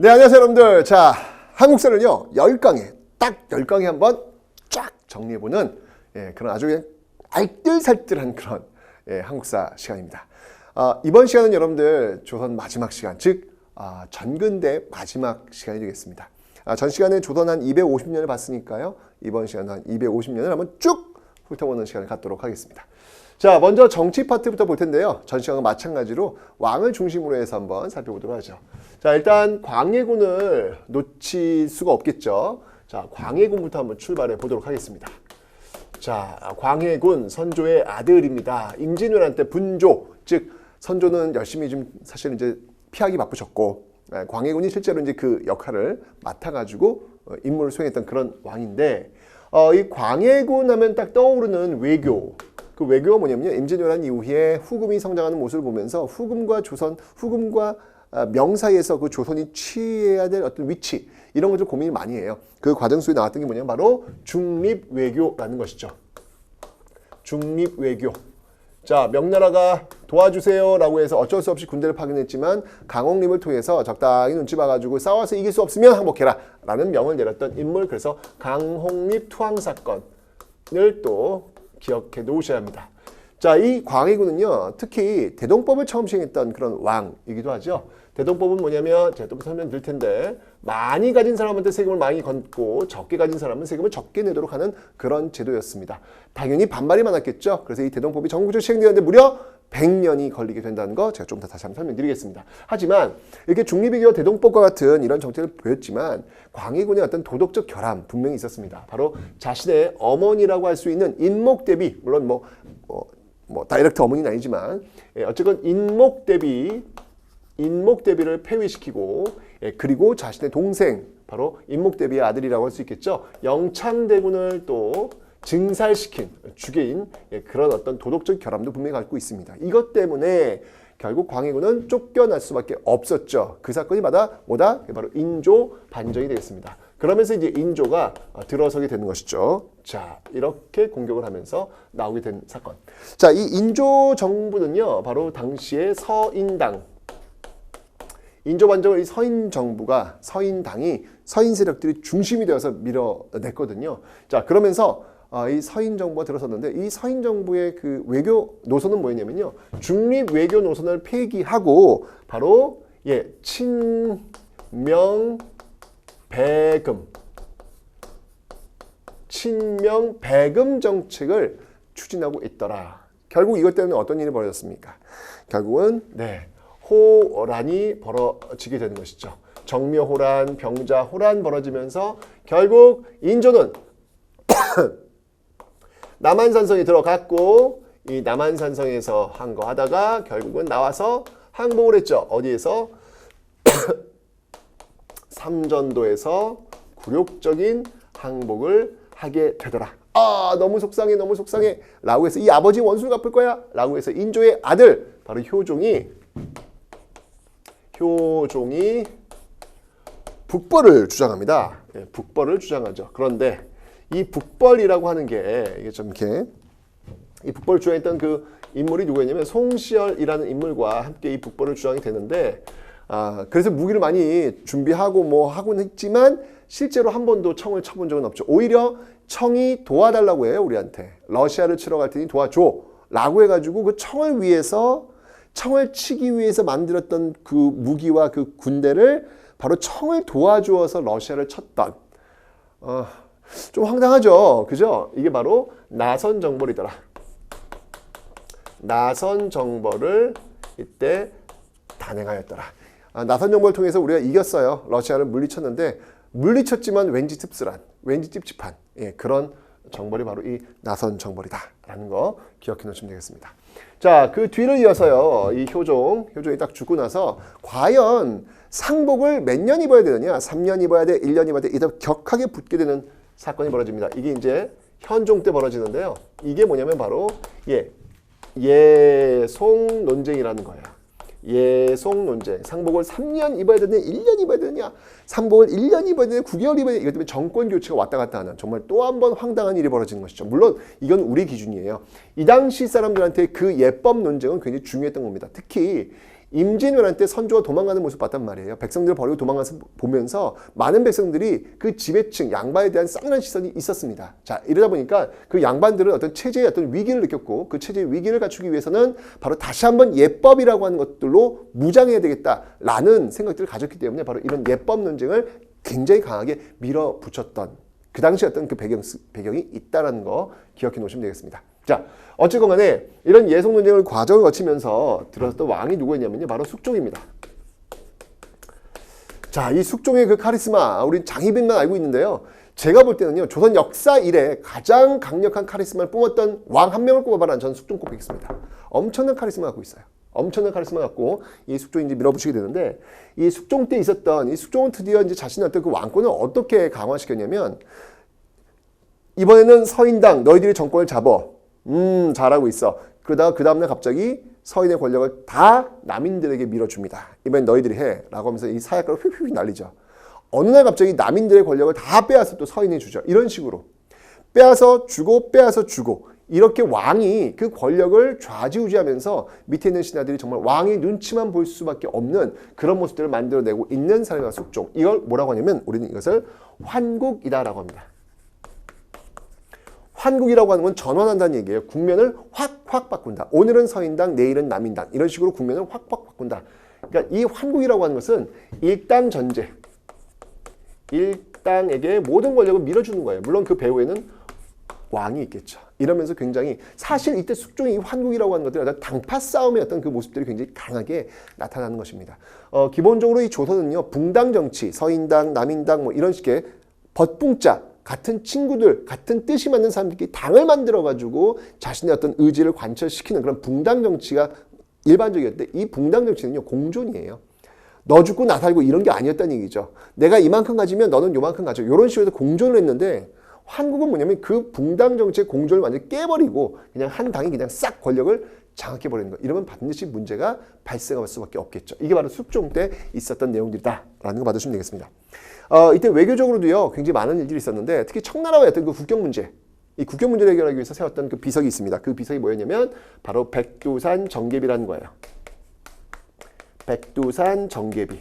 네, 안녕하세요, 여러분들. 자, 한국사는요, 10강에, 딱 10강에 한번 쫙 정리해보는 그런 아주 그냥 알뜰살뜰한 그런 한국사 시간입니다. 이번 시간은 여러분들 조선 마지막 시간, 즉, 전근대 마지막 시간이 되겠습니다. 전 시간에 조선 한 250년을 봤으니까요, 이번 시간은 한 250년을 한번 쭉 훑어보는 시간을 갖도록 하겠습니다. 자, 먼저 정치 파트부터 볼 텐데요. 전 시간과 마찬가지로 왕을 중심으로 해서 한번 살펴보도록 하죠. 자, 일단 광해군을 놓칠 수가 없겠죠. 자, 광해군부터 한번 출발해 보도록 하겠습니다. 자, 광해군 선조의 아들입니다. 임진왜란 때 분조, 즉 선조는 열심히 좀 사실 이제 피하기 바쁘셨고, 광해군이 실제로 이제 그 역할을 맡아가지고 임무를 수행했던 그런 왕인데, 이 광해군 하면 딱 떠오르는 외교. 그 외교가 뭐냐면요, 임진왜란 이후에 후금이 성장하는 모습을 보면서 후금과 명 사이에서 그 조선이 취해야 될 어떤 위치, 이런 것들 고민을 많이 해요. 그 과정 속에 나왔던 게 뭐냐면 바로 중립외교라는 것이죠. 중립외교. 자, 명나라가 도와주세요 라고 해서 어쩔 수 없이 군대를 파견했지만 강홍림을 통해서 적당히 눈치 봐가지고 싸워서 이길 수 없으면 항복해라 라는 명을 내렸던 인물, 그래서 강홍립 투항사건을 또 기억해 놓으셔야 합니다. 자, 이 광해군은요, 특히 대동법을 처음 시행했던 그런 왕이기도 하죠. 대동법은 뭐냐면 제가 또 설명드릴 텐데, 많이 가진 사람한테 세금을 많이 걷고 적게 가진 사람은 세금을 적게 내도록 하는 그런 제도였습니다. 당연히 반발이 많았겠죠. 그래서 이 대동법이 전국적으로 시행되었는데 무려 100년이 걸리게 된다는 거 제가 좀 더 다시 한번 설명드리겠습니다. 하지만 이렇게 중립외교 대동법과 같은 이런 정책을 보였지만 광해군의 어떤 도덕적 결함 분명히 있었습니다. 바로 자신의 어머니라고 할 수 있는 인목대비, 물론 다이렉트 어머니는 아니지만 어쨌건 인목대비를 폐위시키고, 그리고 자신의 동생, 바로 인목대비의 아들이라고 할 수 있겠죠, 영창대군을 또 증살시킨, 죽인 그런 어떤 도덕적 결함도 분명히 갖고 있습니다. 이것 때문에 결국 광해군은 쫓겨날 수밖에 없었죠. 그 사건이 바로 인조 반정이 되겠습니다. 그러면서 이제 인조가 들어서게 되는 것이죠. 자, 이렇게 공격을 하면서 나오게 된 사건. 자, 이 인조 정부는요, 바로 당시의 서인당, 인조 반정을 이 서인당이 서인 세력들이 중심이 되어서 밀어냈거든요. 자, 그러면서 이 서인 정부가 들어섰는데, 이 서인 정부의 그 외교 노선은 뭐였냐면요, 중립 외교 노선을 폐기하고 바로 친명 배금 정책을 추진하고 있더라. 결국 이것 때문에 어떤 일이 벌어졌습니까? 결국은 호란이 벌어지게 되는 것이죠. 정묘호란, 병자호란 벌어지면서 결국 인조는 남한산성에 들어갔고, 이 남한산성에서 항거하다가 결국은 나와서 항복을 했죠. 어디에서? 삼전도에서 굴욕적인 항복을 하게 되더라. 너무 속상해 라고 해서, 이 아버지 원수를 갚을 거야 라고 해서 인조의 아들 바로 효종이 북벌을 주장합니다. 북벌을 주장하죠. 그런데 이 북벌이라고 하는 게 이게 좀 이렇게, 이 북벌을 주장했던 그 인물이 누구였냐면 송시열이라는 인물과 함께 이 북벌을 주장이 되는데, 그래서 무기를 많이 준비하고 하곤 했지만 실제로 한 번도 청을 쳐본 적은 없죠. 오히려 청이 도와달라고 해요, 우리한테. 러시아를 치러 갈 테니 도와줘 라고 해가지고 그 청을 치기 위해서 만들었던 그 무기와 그 군대를 바로 청을 도와주어서 러시아를 쳤던, 좀 황당하죠, 그죠? 이게 바로 나선정벌이더라. 나선정벌을 이때 단행하였더라. 나선정벌을 통해서 우리가 이겼어요. 러시아를 물리쳤는데, 물리쳤지만 왠지 씁쓸한, 왠지 찝찝한 그런 정벌이 바로 이 나선정벌이다라는 거 기억해 놓으시면 되겠습니다. 자, 그 뒤를 이어서요, 이 효종이 딱 죽고 나서 과연 상복을 몇 년 입어야 되느냐, 3년 입어야 돼, 1년 입어야 돼, 이렇게 격하게 붙게 되는 사건이 벌어집니다. 이게 이제 현종 때 벌어지는데요. 이게 뭐냐면 바로 예송 논쟁이라는 거예요. 예송 논쟁. 상복을 3년 입어야 되느냐, 1년 입어야 되느냐, 상복을 1년 입어야 되느냐, 9개월 입어야 되느냐, 이것 때문에 정권 교체가 왔다 갔다 하는 정말 또 한 번 황당한 일이 벌어지는 것이죠. 물론 이건 우리 기준이에요. 이 당시 사람들한테 그 예법 논쟁은 굉장히 중요했던 겁니다. 특히 임진왜란 때 선조가 도망가는 모습 봤단 말이에요. 백성들을 버리고 도망가서 보면서 많은 백성들이 그 지배층 양반에 대한 싸늘한 시선이 있었습니다. 자, 이러다 보니까 그 양반들은 어떤 체제의 어떤 위기를 느꼈고 그 체제의 위기를 갖추기 위해서는 바로 다시 한번 예법이라고 하는 것들로 무장해야 되겠다라는 생각들을 가졌기 때문에 바로 이런 예법 논쟁을 굉장히 강하게 밀어붙였던 그 당시 어떤 그 배경이 있다라는 거 기억해 놓으시면 되겠습니다. 자, 어쨌건 간에 이런 예속 논쟁을 과정을 거치면서 들어섰던 왕이 누구였냐면요. 바로 숙종입니다. 자, 이 숙종의 그 카리스마, 우리 장희빈만 알고 있는데요. 제가 볼 때는요. 조선 역사 이래 가장 강력한 카리스마를 뿜었던 왕 한 명을 꼽아봐라. 저는 숙종 꼽겠습니다. 엄청난 카리스마 갖고 있어요. 엄청난 카리스마 갖고 이 숙종이 이제 밀어붙이게 되는데 이 숙종 때 있었던 이 숙종은 드디어 이제 자신의 어떤 그 왕권을 어떻게 강화시켰냐면 이번에는 서인당 너희들이 정권을 잡어. 잘하고 있어. 그러다가 그 다음날 갑자기 서인의 권력을 다 남인들에게 밀어줍니다. 이번엔 너희들이 해. 라고 하면서 이 사약가를 휙휙 날리죠. 어느 날 갑자기 남인들의 권력을 다 빼앗아 또 서인이 주죠. 이런 식으로. 빼앗아 주고 빼앗아 주고. 이렇게 왕이 그 권력을 좌지우지하면서 밑에 있는 신하들이 정말 왕의 눈치만 볼 수밖에 없는 그런 모습들을 만들어내고 있는 사람이 숙종. 이걸 뭐라고 하냐면 우리는 이것을 환국이다라고 합니다. 환국이라고 하는 건 전환한다는 얘기예요. 국면을 확 바꾼다. 오늘은 서인당, 내일은 남인당. 이런 식으로 국면을 확 바꾼다. 그러니까 이 환국이라고 하는 것은 일당 전제. 일당에게 모든 권력을 밀어주는 거예요. 물론 그 배후에는 왕이 있겠죠. 이러면서 굉장히 사실 이때 숙종이 환국이라고 하는 것들이 어떤 당파 싸움의 어떤 그 모습들이 굉장히 강하게 나타나는 것입니다. 기본적으로 이 조선은요. 붕당 정치, 서인당, 남인당 뭐 이런 식의 벗붕자 같은 친구들, 같은 뜻이 맞는 사람들끼리 당을 만들어가지고 자신의 어떤 의지를 관철시키는 그런 붕당 정치가 일반적이었는데 이 붕당 정치는요, 공존이에요. 너 죽고 나 살고 이런 게 아니었다는 얘기죠. 내가 이만큼 가지면 너는 요만큼 가져. 이런 식으로 공존을 했는데 한국은 뭐냐면 그 붕당 정치의 공존을 완전히 깨버리고 그냥 한 당이 그냥 싹 권력을 장악해버리는 거. 이러면 반드시 문제가 발생할 수밖에 없겠죠. 이게 바로 숙종 때 있었던 내용들이다라는 거 받으시면 되겠습니다. 이때 외교적으로도요, 굉장히 많은 일들이 있었는데, 특히 청나라와의 어떤 그 국경 문제, 이 국경 문제를 해결하기 위해서 세웠던 그 비석이 있습니다. 그 비석이 뭐였냐면, 바로 백두산 정계비라는 거예요. 백두산 정계비.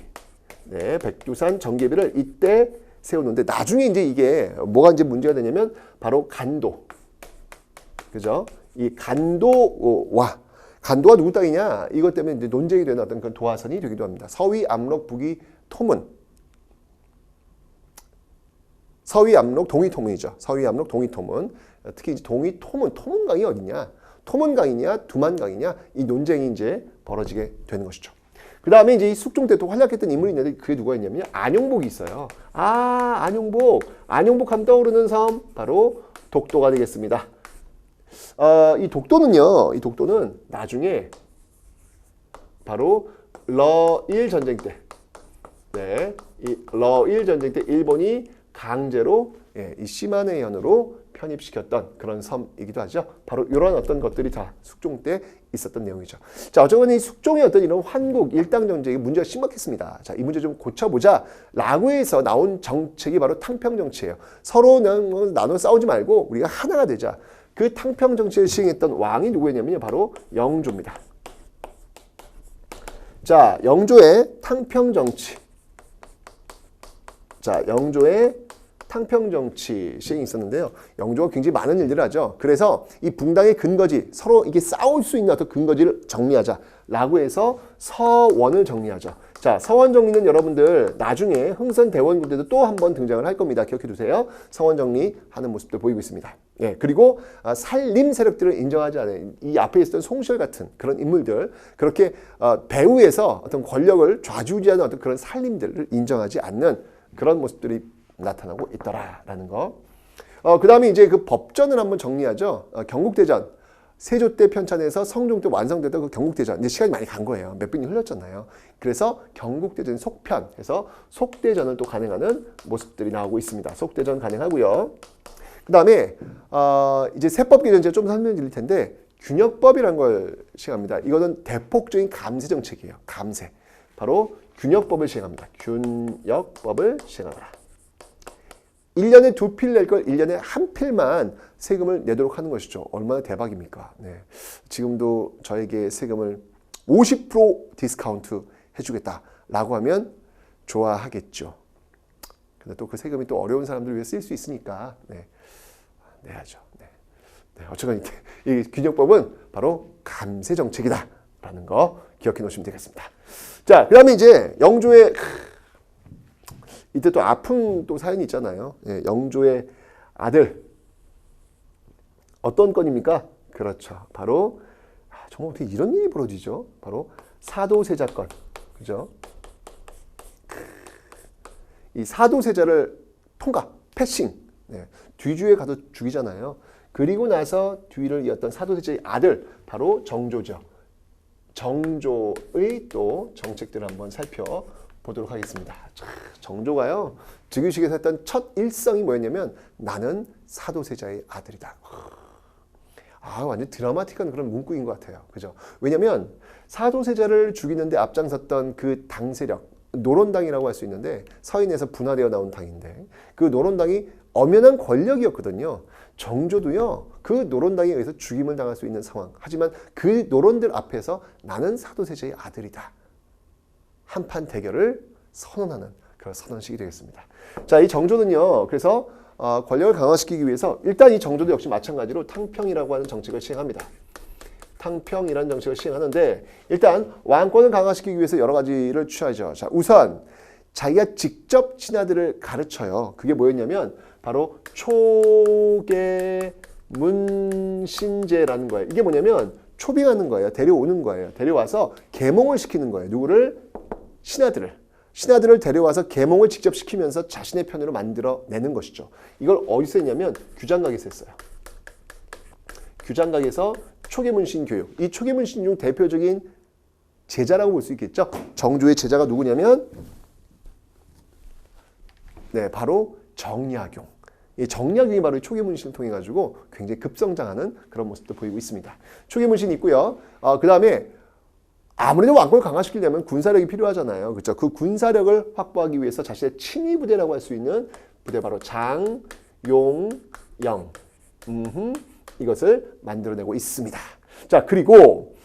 네, 백두산 정계비를 이때 세우는데, 나중에 이제 이게 뭐가 이제 문제가 되냐면, 바로 간도. 그죠? 이 간도가 누구 땅이냐? 이것 때문에 이제 논쟁이 되는 어떤 그런 도화선이 되기도 합니다. 서위, 압록, 북위, 토문. 서위, 압록, 동위, 토문이죠. 서위, 압록, 동위, 토문. 특히 이제 동위, 토문, 토문강이 어디냐? 토문강이냐, 두만강이냐? 이 논쟁이 이제 벌어지게 되는 것이죠. 그 다음에 이제 이 숙종 때 또 활약했던 인물이 있는데 그게 누구였냐면 안용복이 있어요. 안용복. 안용복 하면 떠오르는 섬 바로 독도가 되겠습니다. 이 독도는 나중에 바로 러일 전쟁 때, 네, 이 러일 전쟁 때 일본이 강제로 이 시마네현으로 편입시켰던 그런 섬이기도 하죠. 바로 이런 어떤 것들이 다 숙종 때 있었던 내용이죠. 자, 어쨌든 이 숙종의 어떤 이런 환국 일당 정책이 문제가 심각했습니다. 자, 이 문제 좀 고쳐보자라고 해서 나온 정책이 바로 탕평 정치예요. 서로 나눠 싸우지 말고 우리가 하나가 되자. 그 탕평 정치를 시행했던 왕이 누구였냐면요, 바로 영조입니다. 자, 영조의 탕평 정치. 자, 영조의 탕평 정치 시행이 있었는데요. 영조가 굉장히 많은 일들을 하죠. 그래서 이 붕당의 근거지, 서로 이게 싸울 수 있는 어떤 근거지를 정리하자라고 해서 서원을 정리하죠. 자, 서원 정리는 여러분들 나중에 흥선대원군 때도 또 한 번 등장을 할 겁니다. 기억해 두세요. 서원 정리하는 모습들 보이고 있습니다. 예, 그리고 살림 세력들을 인정하지 않은 이 앞에 있었던 송시열 같은 그런 인물들, 그렇게 배후에서 어떤 권력을 좌지우지하는 어떤 그런 살림들을 인정하지 않는 그런 모습들이 나타나고 있더라라는 거. 그 다음에 이제 그 법전을 한번 정리하죠. 경국대전. 세조 때 편찬해서 성종 때 완성됐던 그 경국대전. 이제 시간이 많이 간 거예요. 몇백이 흘렀잖아요. 그래서 경국대전 속편 해서 속대전을 또 간행하는 모습들이 나오고 있습니다. 속대전 간행하고요. 그 다음에 이제 세법개정 제가 좀 설명드릴 텐데 균역법이라는 걸 시행합니다. 이거는 대폭적인 감세 정책이에요. 감세. 바로 균역법을 시행합니다. 균역법을 시행하라. 1년에 2필 낼 걸 1년에 1필만 세금을 내도록 하는 것이죠. 얼마나 대박입니까? 네. 지금도 저에게 세금을 50% 디스카운트 해주겠다라고 하면 좋아하겠죠. 근데 또 그 세금이 또 어려운 사람들을 위해 쓰일 수 있으니까 내야죠. 어쨌건 이 균형법은 바로 감세 정책이다라는 거 기억해 놓으시면 되겠습니다. 자, 그다음에 이제 영조의 이때 또 아픈 또 사연이 있잖아요. 영조의 아들 어떤 건입니까? 그렇죠. 바로 정말 어떻게 이런 일이 벌어지죠? 바로 사도세자건, 그죠? 이 사도세자를 통과, 패싱, 뒤주에 가서 죽이잖아요. 그리고 나서 뒤를 이었던 사도세자의 아들, 바로 정조죠. 정조의 또 정책들을 한번 살펴보도록 하겠습니다. 정조가요, 즉위식에서 했던 첫 일성이 뭐였냐면 나는 사도세자의 아들이다. 완전 드라마틱한 그런 문구인 것 같아요. 그죠? 왜냐면 사도세자를 죽이는데 앞장섰던 그 당 세력, 노론당이라고 할 수 있는데 서인에서 분화되어 나온 당인데 그 노론당이 엄연한 권력이었거든요. 정조도요, 그 노론당에 의해서 죽임을 당할 수 있는 상황. 하지만 그 노론들 앞에서 나는 사도세자의 아들이다. 한판 대결을 선언하는 그런 선언식이 되겠습니다. 자, 이 정조는요, 그래서 권력을 강화시키기 위해서 일단 이 정조도 역시 마찬가지로 탕평이라고 하는 정책을 시행합니다. 탕평이라는 정책을 시행하는데 일단 왕권을 강화시키기 위해서 여러 가지를 취하죠. 자, 우선 자기가 직접 신하들을 가르쳐요. 그게 뭐였냐면 바로 초계문신제라는 거예요. 이게 뭐냐면 초빙하는 거예요. 데려오는 거예요. 데려와서 계몽을 시키는 거예요. 누구를? 신하들을 데려와서 계몽을 직접 시키면서 자신의 편으로 만들어내는 것이죠. 이걸 어디서 했냐면 규장각에서 했어요. 규장각에서 초계문신 교육. 이 초계문신 중 대표적인 제자라고 볼 수 있겠죠. 정조의 제자가 누구냐면 바로 정약용. 이 정약용이 바로 초계문신을 통해 가지고 굉장히 급성장하는 그런 모습도 보이고 있습니다. 초계문신이 있고요. 그 다음에 아무래도 왕권을 강화시키려면 군사력이 필요하잖아요. 그렇죠? 그 군사력을 확보하기 위해서 자신의 친위 부대라고 할 수 있는 부대 바로 장용영 이것을 만들어내고 있습니다. 자, 그리고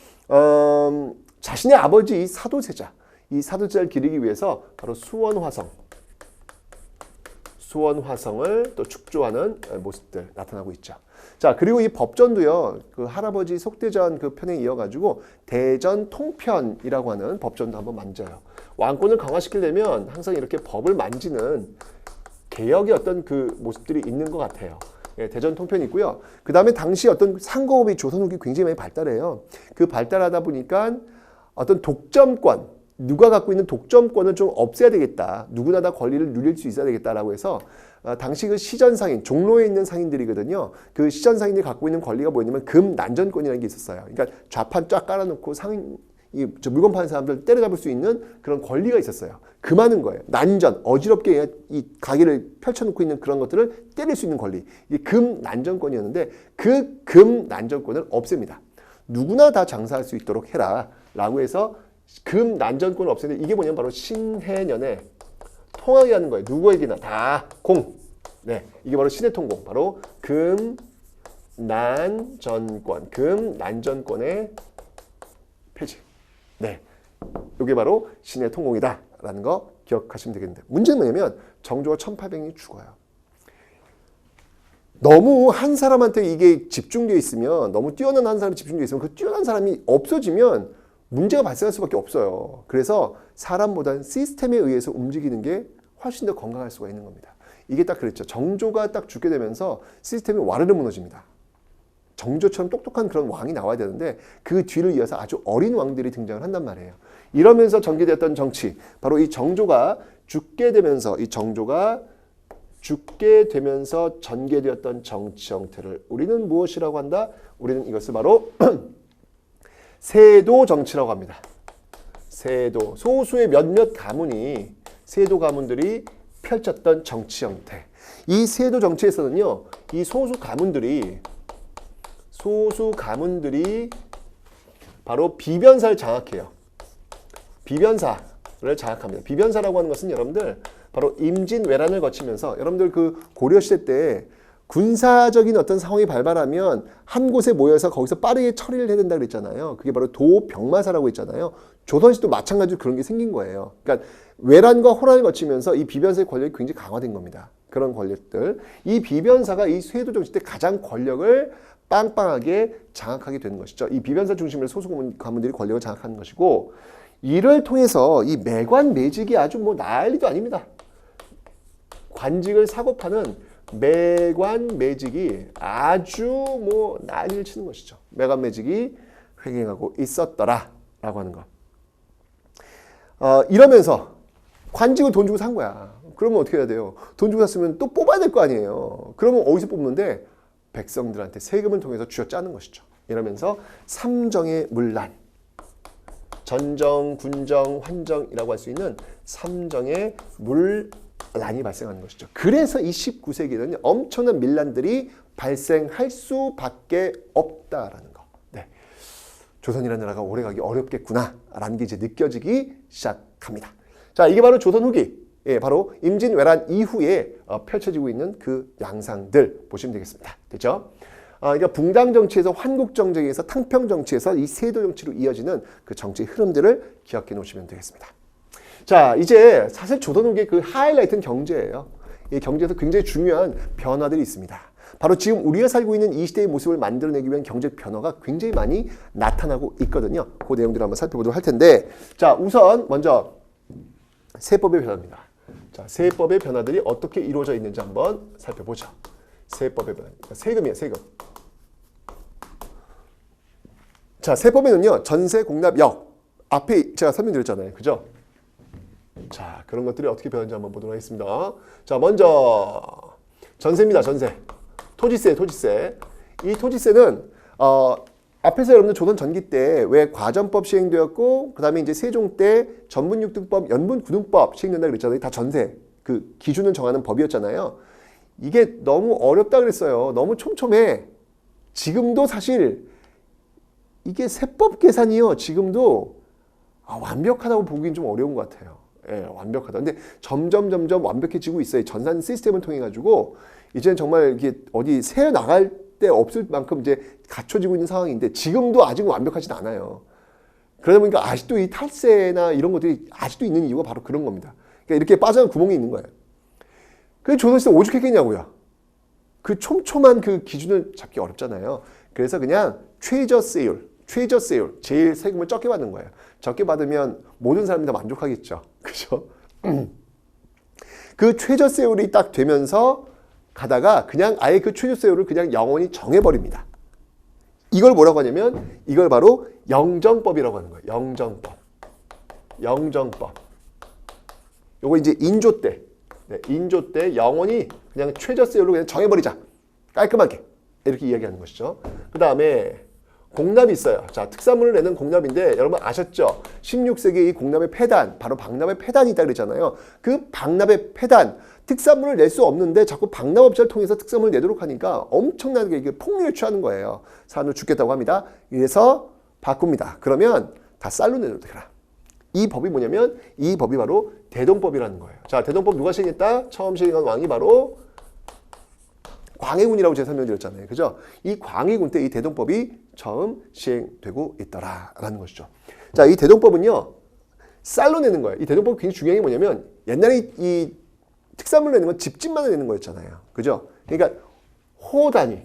자신의 아버지 사도세자, 이 사도세자를 기리기 위해서 바로 수원화성을 또 축조하는 모습들 나타나고 있죠. 자, 그리고 이 법전도요, 그 할아버지 속대전 그 편에 이어가지고 대전 통편이라고 하는 법전도 한번 만져요. 왕권을 강화시키려면 항상 이렇게 법을 만지는 개혁의 어떤 그 모습들이 있는 것 같아요. 대전 통편이 있고요. 그 다음에 당시 어떤 상공업이 조선 후기 굉장히 많이 발달해요. 그 발달하다 보니까 어떤 독점권, 누가 갖고 있는 독점권을 좀 없애야 되겠다. 누구나 다 권리를 누릴 수 있어야 되겠다라고 해서 당시 그 시전상인, 종로에 있는 상인들이거든요. 그 시전상인들이 갖고 있는 권리가 뭐였냐면 금난전권이라는 게 있었어요. 그러니까 좌판 쫙 깔아놓고 물건 파는 사람들 때려잡을 수 있는 그런 권리가 있었어요. 금하는 거예요. 난전, 어지럽게 이 가게를 펼쳐놓고 있는 그런 것들을 때릴 수 있는 권리. 이게 금난전권이었는데 그 금난전권을 없앱니다. 누구나 다 장사할 수 있도록 해라 라고 해서 금난전권을 없애는데 이게 뭐냐면 바로 신해년에 통하게 하는 거예요. 누구에게나 다 공. 이게 바로 신해통공. 바로 금난전권의 폐지. 이게 바로 신해통공이다라는 거 기억하시면 되겠는데 문제는 뭐냐면 정조가 1800년이 죽어요. 너무 한 사람한테 이게 집중되어 있으면, 너무 뛰어난 한 사람이 집중되어 있으면 그 뛰어난 사람이 없어지면 문제가 발생할 수밖에 없어요. 그래서 사람보다는 시스템에 의해서 움직이는 게 훨씬 더 건강할 수가 있는 겁니다. 이게 딱 그랬죠. 정조가 딱 죽게 되면서 시스템이 와르르 무너집니다. 정조처럼 똑똑한 그런 왕이 나와야 되는데 그 뒤를 이어서 아주 어린 왕들이 등장을 한단 말이에요. 이러면서 전개되었던 정치, 바로 이 정조가 죽게 되면서 전개되었던 정치 형태를 우리는 무엇이라고 한다? 우리는 이것을 바로 세도 정치라고 합니다. 세도, 소수의 몇몇 가문이, 세도 가문들이 펼쳤던 정치 형태. 이 세도 정치에서는요, 이 소수 가문들이 바로 비변사를 장악해요. 비변사를 장악합니다. 비변사라고 하는 것은 여러분들 바로 임진왜란을 거치면서, 여러분들 그 고려시대 때 군사적인 어떤 상황이 발발하면 한 곳에 모여서 거기서 빠르게 처리를 해야 된다 그랬잖아요. 그게 바로 도병마사라고 했잖아요. 조선시도 마찬가지로 그런 게 생긴 거예요. 그러니까 외란과 호란을 거치면서 이 비변사의 권력이 굉장히 강화된 겁니다. 그런 권력들. 이 비변사가 이 쇄도 정치 때 가장 권력을 빵빵하게 장악하게 되는 것이죠. 이 비변사 중심으로 소수 가문들이 권력을 장악하는 것이고, 이를 통해서 이 매관 매직이 아주 뭐 난리도 아닙니다. 관직을 사고 파는 매관 매직이 아주 뭐 난리를 치는 것이죠. 매관 매직이 횡행하고 있었더라 라고 하는 것. 이러면서 관직을 돈 주고 산 거야. 그러면 어떻게 해야 돼요? 돈 주고 샀으면 또 뽑아야 될 거 아니에요. 그러면 어디서 뽑는데? 백성들한테 세금을 통해서 쥐어짜는 것이죠. 이러면서 삼정의 문란, 전정, 군정, 환정이라고 할 수 있는 삼정의 문란이 발생하는 것이죠. 그래서 이 19세기에는 엄청난 밀란들이 발생할 수밖에 없다라는 거. 네. 조선이라는 나라가 오래가기 어렵겠구나라는 게 이제 느껴지기 시작합니다. 자, 이게 바로 조선 후기. 예, 바로 임진왜란 이후에 펼쳐지고 있는 그 양상들 보시면 되겠습니다. 됐죠? 그러니까 붕당 정치에서 환국 정쟁에서 탕평 정치에서 이 세도 정치로 이어지는 그 정치 흐름들을 기억해 놓으시면 되겠습니다. 자, 이제 사실 조선 후기의 그 하이라이트는 경제예요. 이 경제에서 굉장히 중요한 변화들이 있습니다. 바로 지금 우리가 살고 있는 이 시대의 모습을 만들어내기 위한 경제 변화가 굉장히 많이 나타나고 있거든요. 그 내용들을 한번 살펴보도록 할 텐데, 자, 우선 먼저 세법의 변화입니다. 자, 세법의 변화들이 어떻게 이루어져 있는지 한번 살펴보죠. 세법의 변화. 세금이에요, 세금. 자, 세법에는요, 전세, 공납, 역. 앞에 제가 설명드렸잖아요. 그죠? 자, 그런 것들이 어떻게 변하는지 한번 보도록 하겠습니다. 자, 먼저, 전세입니다, 전세. 토지세, 토지세. 이 토지세는, 앞에서 여러분들 조선 전기 때 왜 과전법 시행되었고, 그 다음에 이제 세종 때 전분육등법, 연분구등법 시행된다 그랬잖아요. 다 전세, 그 기준을 정하는 법이었잖아요. 이게 너무 어렵다 그랬어요. 너무 촘촘해. 지금도 사실 이게 세법 계산이요. 지금도 완벽하다고 보기엔 좀 어려운 것 같아요. 예, 완벽하다. 근데 점점 완벽해지고 있어요. 전산 시스템을 통해 가지고 이제는 정말 이게 어디 새 나갈 때 없을 만큼 이제 갖춰지고 있는 상황인데 지금도 아직은 완벽하진 않아요. 그러다 보니까 아직도 이 탈세나 이런 것들이 아직도 있는 이유가 바로 그런 겁니다. 그러니까 이렇게 빠져나간 구멍이 있는 거예요. 그래서 조선시대 오죽했겠냐고요. 그 촘촘한 그 기준을 잡기 어렵잖아요. 그래서 그냥 최저세율, 제일 세금을 적게 받는 거예요. 적게 받으면 모든 사람이 다 만족하겠죠. 그죠? 그 최저세율이 딱 되면서 가다가 그냥 아예 그 최저세율을 그냥 영원히 정해버립니다. 이걸 뭐라고 하냐면 이걸 바로 영정법이라고 하는 거예요. 영정법. 요거 이제 인조 때, 인조 때 영원히 그냥 최저세율로 그냥 정해버리자. 깔끔하게. 이렇게 이야기하는 것이죠. 그 다음에 공납이 있어요. 자, 특산물을 내는 공납인데 여러분 아셨죠? 16세기 이 공납의 폐단, 바로 박납의 폐단이 있다 그랬잖아요. 그 박납의 폐단, 특산물을 낼 수 없는데 자꾸 박납업자를 통해서 특산물을 내도록 하니까 엄청나게 이게 폭리를 취하는 거예요. 사람들 죽겠다고 합니다. 그래서 바꿉니다. 그러면 다 쌀로 내도 되라. 이 법이 뭐냐면 이 법이 바로 대동법이라는 거예요. 자, 대동법 누가 시행했다? 처음 시행한 왕이 바로 광해군이라고 제가 설명드렸잖아요. 그죠? 이 광해군 때 이 대동법이 처음 시행되고 있더라라는 것이죠. 자, 이 대동법은요, 쌀로 내는 거예요. 이 대동법이 굉장히 중요한 게 뭐냐면 옛날에 이 특산물 내는 건 집집마다 내는 거였잖아요. 그죠? 그러니까 호 단위,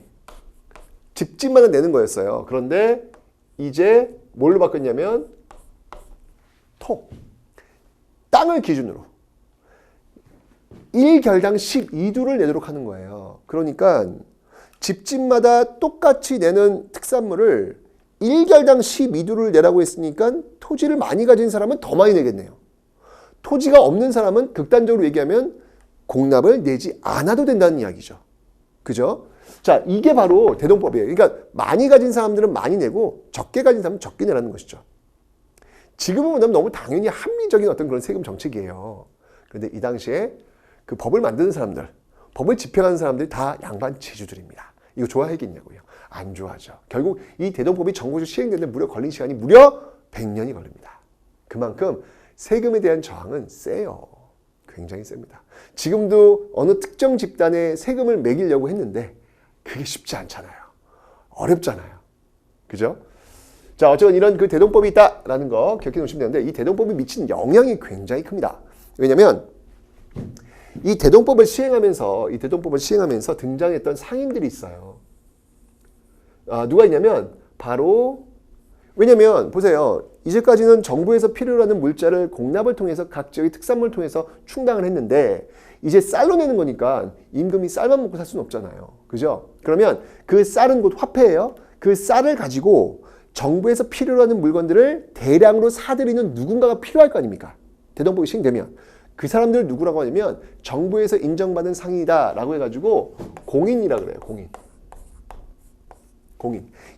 집집마다 내는 거였어요. 그런데 이제 뭘로 바꿨냐면 땅을 기준으로 1결당 12두를 내도록 하는 거예요. 그러니까 집집마다 똑같이 내는 특산물을 1결당 12두를 내라고 했으니까 토지를 많이 가진 사람은 더 많이 내겠네요. 토지가 없는 사람은 극단적으로 얘기하면 공납을 내지 않아도 된다는 이야기죠. 그죠? 자, 이게 바로 대동법이에요. 그러니까 많이 가진 사람들은 많이 내고 적게 가진 사람은 적게 내라는 것이죠. 지금은 보면 너무 당연히 합리적인 어떤 그런 세금 정책이에요. 그런데 이 당시에 그 법을 만드는 사람들, 법을 집행하는 사람들이 다 양반 제주들입니다. 이거 좋아하겠냐고요? 안 좋아하죠. 결국 이 대동법이 전국적으로 시행되는데 무려 걸린 시간이 무려 100년이 걸립니다. 그만큼 세금에 대한 저항은 세요. 굉장히 셉니다. 지금도 어느 특정 집단에 세금을 매기려고 했는데 그게 쉽지 않잖아요. 어렵잖아요. 그죠? 자, 어쨌든 이런 그 대동법이 있다라는 거 기억해 놓으시면 되는데 이 대동법이 미친 영향이 굉장히 큽니다. 왜냐면 이 대동법을 시행하면서 등장했던 상인들이 있어요. 누가 있냐면 바로 왜냐면 보세요. 이제까지는 정부에서 필요로 하는 물자를 공납을 통해서 각 지역의 특산물을 통해서 충당을 했는데 이제 쌀로 내는 거니까 임금이 쌀만 먹고 살 수는 없잖아요. 그죠? 그러면 그 쌀은 곧 화폐예요. 그 쌀을 가지고 정부에서 필요로 하는 물건들을 대량으로 사들이는 누군가가 필요할 거 아닙니까? 대동법이 시행되면. 그 사람들 누구라고 하냐면 정부에서 인정받은 상인이다라고 해가지고 공인이라 그래요. 공인.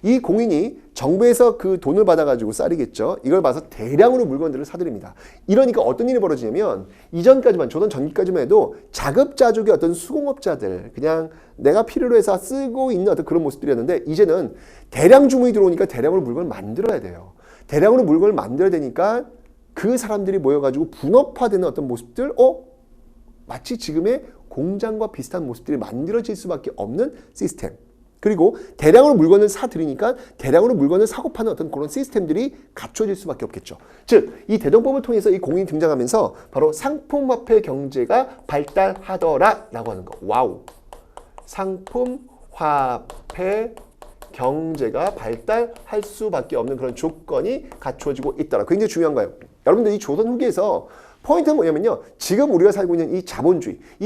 이 공인이 정부에서 그 돈을 받아가지고 쌀이겠죠. 이걸 봐서 대량으로 물건들을 사들입니다. 이러니까 어떤 일이 벌어지냐면 이전까지만 조선 전기까지만 해도 자급자족의 어떤 수공업자들 그냥 내가 필요로 해서 쓰고 있는 어떤 그런 모습들이었는데 이제는 대량 주문이 들어오니까 대량으로 물건을 만들어야 돼요. 대량으로 물건을 만들어야 되니까 그 사람들이 모여가지고 분업화되는 어떤 모습들 마치 지금의 공장과 비슷한 모습들이 만들어질 수밖에 없는 시스템. 그리고 대량으로 물건을 사들이니까 대량으로 물건을 사고 파는 어떤 그런 시스템들이 갖춰질 수밖에 없겠죠. 즉, 이 대동법을 통해서 이 공인이 등장하면서 바로 상품화폐 경제가 발달하더라라고 하는 거. 와우. 상품화폐 경제가 발달할 수밖에 없는 그런 조건이 갖춰지고 있더라. 굉장히 중요한 거예요. 여러분들 이 조선 후기에서 포인트는 뭐냐면요. 지금 우리가 살고 있는 이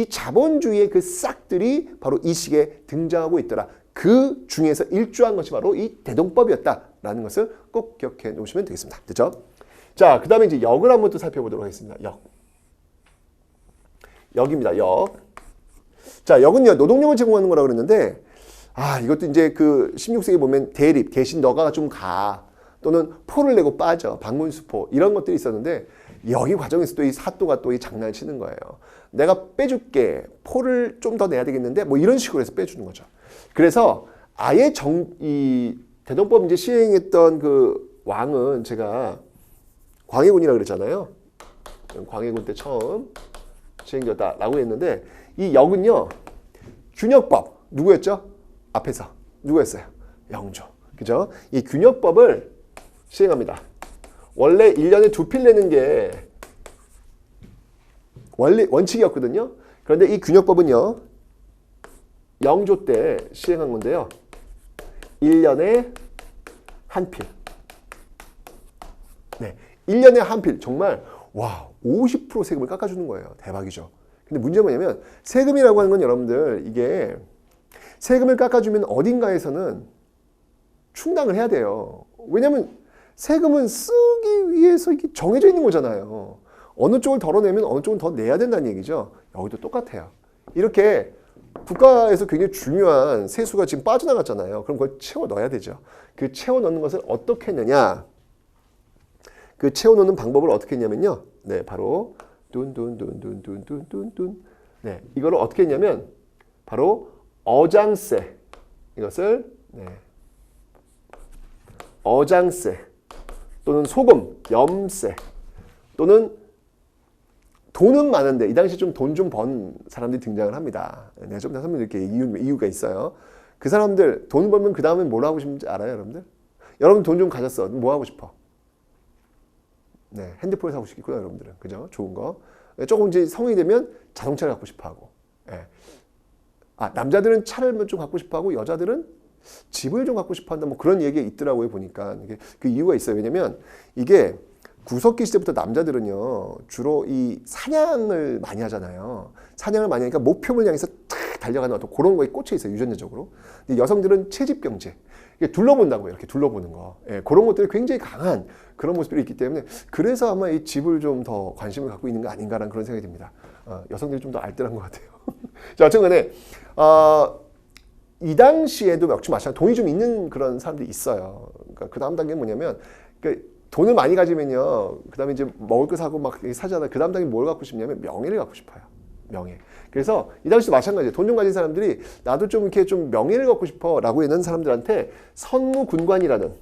자본주의의 그 싹들이 바로 이 시기에 등장하고 있더라. 그 중에서 일조한 것이 바로 이 대동법이었다라는 것을 꼭 기억해 놓으시면 되겠습니다. 됐죠? 자, 그 다음에 이제 역을 한번 또 살펴보도록 하겠습니다. 역입니다. 역. 자, 역은요, 노동력을 제공하는 거라고 그랬는데, 이것도 이제 그 16세기 보면 대립, 대신 너가 좀 가. 또는 포를 내고 빠져. 방문수포. 이런 것들이 있었는데, 여기 과정에서 또 이 사또가 또 이 장난을 치는 거예요. 내가 빼줄게. 포를 좀 더 내야 되겠는데, 뭐 이런 식으로 해서 빼주는 거죠. 그래서 아예 이 대동법 이제 시행했던 그 왕은 제가 광해군이라고 그랬잖아요. 광해군 때 처음 시행되었다라고 했는데 이 역은요. 균역법 누구였죠? 앞에서 누구였어요? 영조. 그죠? 이 균역법을 시행합니다. 원래 1년에 2필 내는 게 원칙이었거든요. 그런데 이 균역법은요. 영조 때 시행한 건데요. 1년에 한 필. 네, 1년에 한 필. 정말 50% 세금을 깎아주는 거예요. 대박이죠. 근데 문제는 뭐냐면 세금이라고 하는 건 여러분들 이게 세금을 깎아주면 어딘가에서는 충당을 해야 돼요. 왜냐면 세금은 쓰기 위해서 이게 정해져 있는 거잖아요. 어느 쪽을 덜어내면 어느 쪽은 더 내야 된다는 얘기죠. 여기도 똑같아요. 이렇게 국가에서 굉장히 중요한 세수가 지금 빠져나갔잖아요. 그럼 그걸 채워 넣어야 되죠. 그 채워 넣는 것을 어떻게 했느냐? 그 채워 넣는 방법을 어떻게 했냐면요. 네, 바로 뚠뚠뚠뚠뚠뚠뚠. 네, 이거를 어떻게 했냐면 바로 어장세. 이것을 어장세 또는 소금, 염세 또는 돈은 많은데 이 당시 좀 돈 좀 번 사람들이 등장을 합니다. 내가 좀 설명 드릴게요. 이유가 있어요. 그 사람들 돈 벌면 그 다음에 뭘 하고 싶은지 알아요, 여러분들? 여러분 돈 좀 가졌어. 뭐 하고 싶어? 네, 핸드폰 사고 싶겠구나, 여러분들은. 그죠? 좋은 거. 조금 이제 성인이 되면 자동차를 갖고 싶어 하고. 네. 남자들은 차를 좀 갖고 싶어 하고 여자들은 집을 좀 갖고 싶어 한다. 뭐 그런 얘기가 있더라고요, 보니까. 그 이유가 있어요. 왜냐면 이게 구석기 시대부터 남자들은요 주로 이 사냥을 많이 하잖아요. 사냥을 많이 하니까 목표물 향해서 탁 달려가는 어떤 그런 거에 꽂혀 있어요, 유전자적으로. 근데 여성들은 채집 경제, 둘러본다고요. 이렇게 둘러보는 거. 그런 것들이 굉장히 강한 그런 모습들이 있기 때문에 그래서 아마 이 집을 좀 더 관심을 갖고 있는 거 아닌가라는 그런 생각이 듭니다. 여성들이 좀 더 알뜰한 것 같아요. 자, 어쨌든 이 당시에도 역시 마찬가지로 돈이 좀 있는 그런 사람들이 있어요. 그러니까 그 다음 단계는 뭐냐면 돈을 많이 가지면요. 그 다음에 이제 먹을 거 사고 막 사잖아요. 그 다음 단계 뭘 갖고 싶냐면 명예를 갖고 싶어요. 명예. 그래서 이 당시도 마찬가지예요. 돈 좀 가진 사람들이 나도 좀 이렇게 좀 명예를 갖고 싶어 라고 했는 사람들한테 선무군관이라는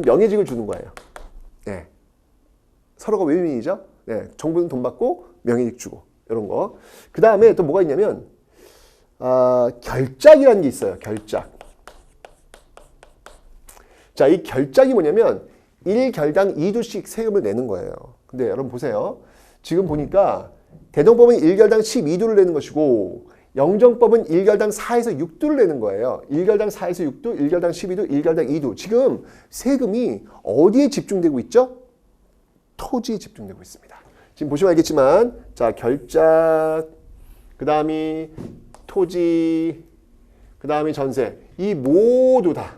명예직을 주는 거예요. 네. 서로가 외민이죠. 네, 정부는 돈 받고 명예직 주고 이런 거. 그 다음에 또 뭐가 있냐면 결작이라는 게 있어요. 결작. 자, 이 결작이 뭐냐면 1결당 2두씩 세금을 내는 거예요. 근데 여러분 보세요. 지금 보니까 대동법은 1결당 12두를 내는 것이고 영정법은 1결당 4에서 6두를 내는 거예요. 1결당 4에서 6두, 1결당 12두, 1결당 2두. 지금 세금이 어디에 집중되고 있죠? 토지에 집중되고 있습니다. 지금 보시면 알겠지만 자, 결작, 그 다음이 토지, 그 다음이 전세. 이 모두 다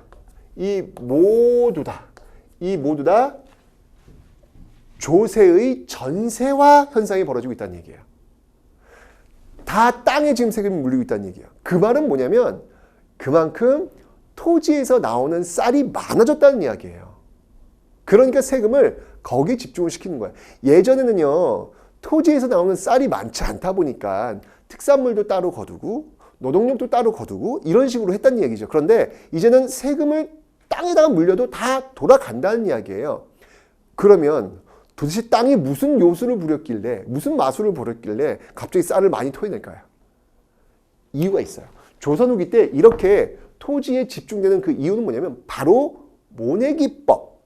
조세의 전세화 현상이 벌어지고 있다는 얘기예요. 다 땅에 지금 세금이 물리고 있다는 얘기예요. 그 말은 뭐냐면 그만큼 토지에서 나오는 쌀이 많아졌다는 이야기예요. 그러니까 세금을 거기에 집중을 시키는 거예요. 예전에는요, 토지에서 나오는 쌀이 많지 않다 보니까 특산물도 따로 거두고 노동력도 따로 거두고 이런 식으로 했다는 얘기죠. 그런데 이제는 세금을 땅에다가 물려도 다 돌아간다는 이야기예요. 그러면 도대체 땅이 무슨 요술을 부렸길래, 무슨 마술을 부렸길래 갑자기 쌀을 많이 토해낼까요? 이유가 있어요. 조선 후기 때 이렇게 토지에 집중되는 그 이유는 뭐냐면 바로 모내기법,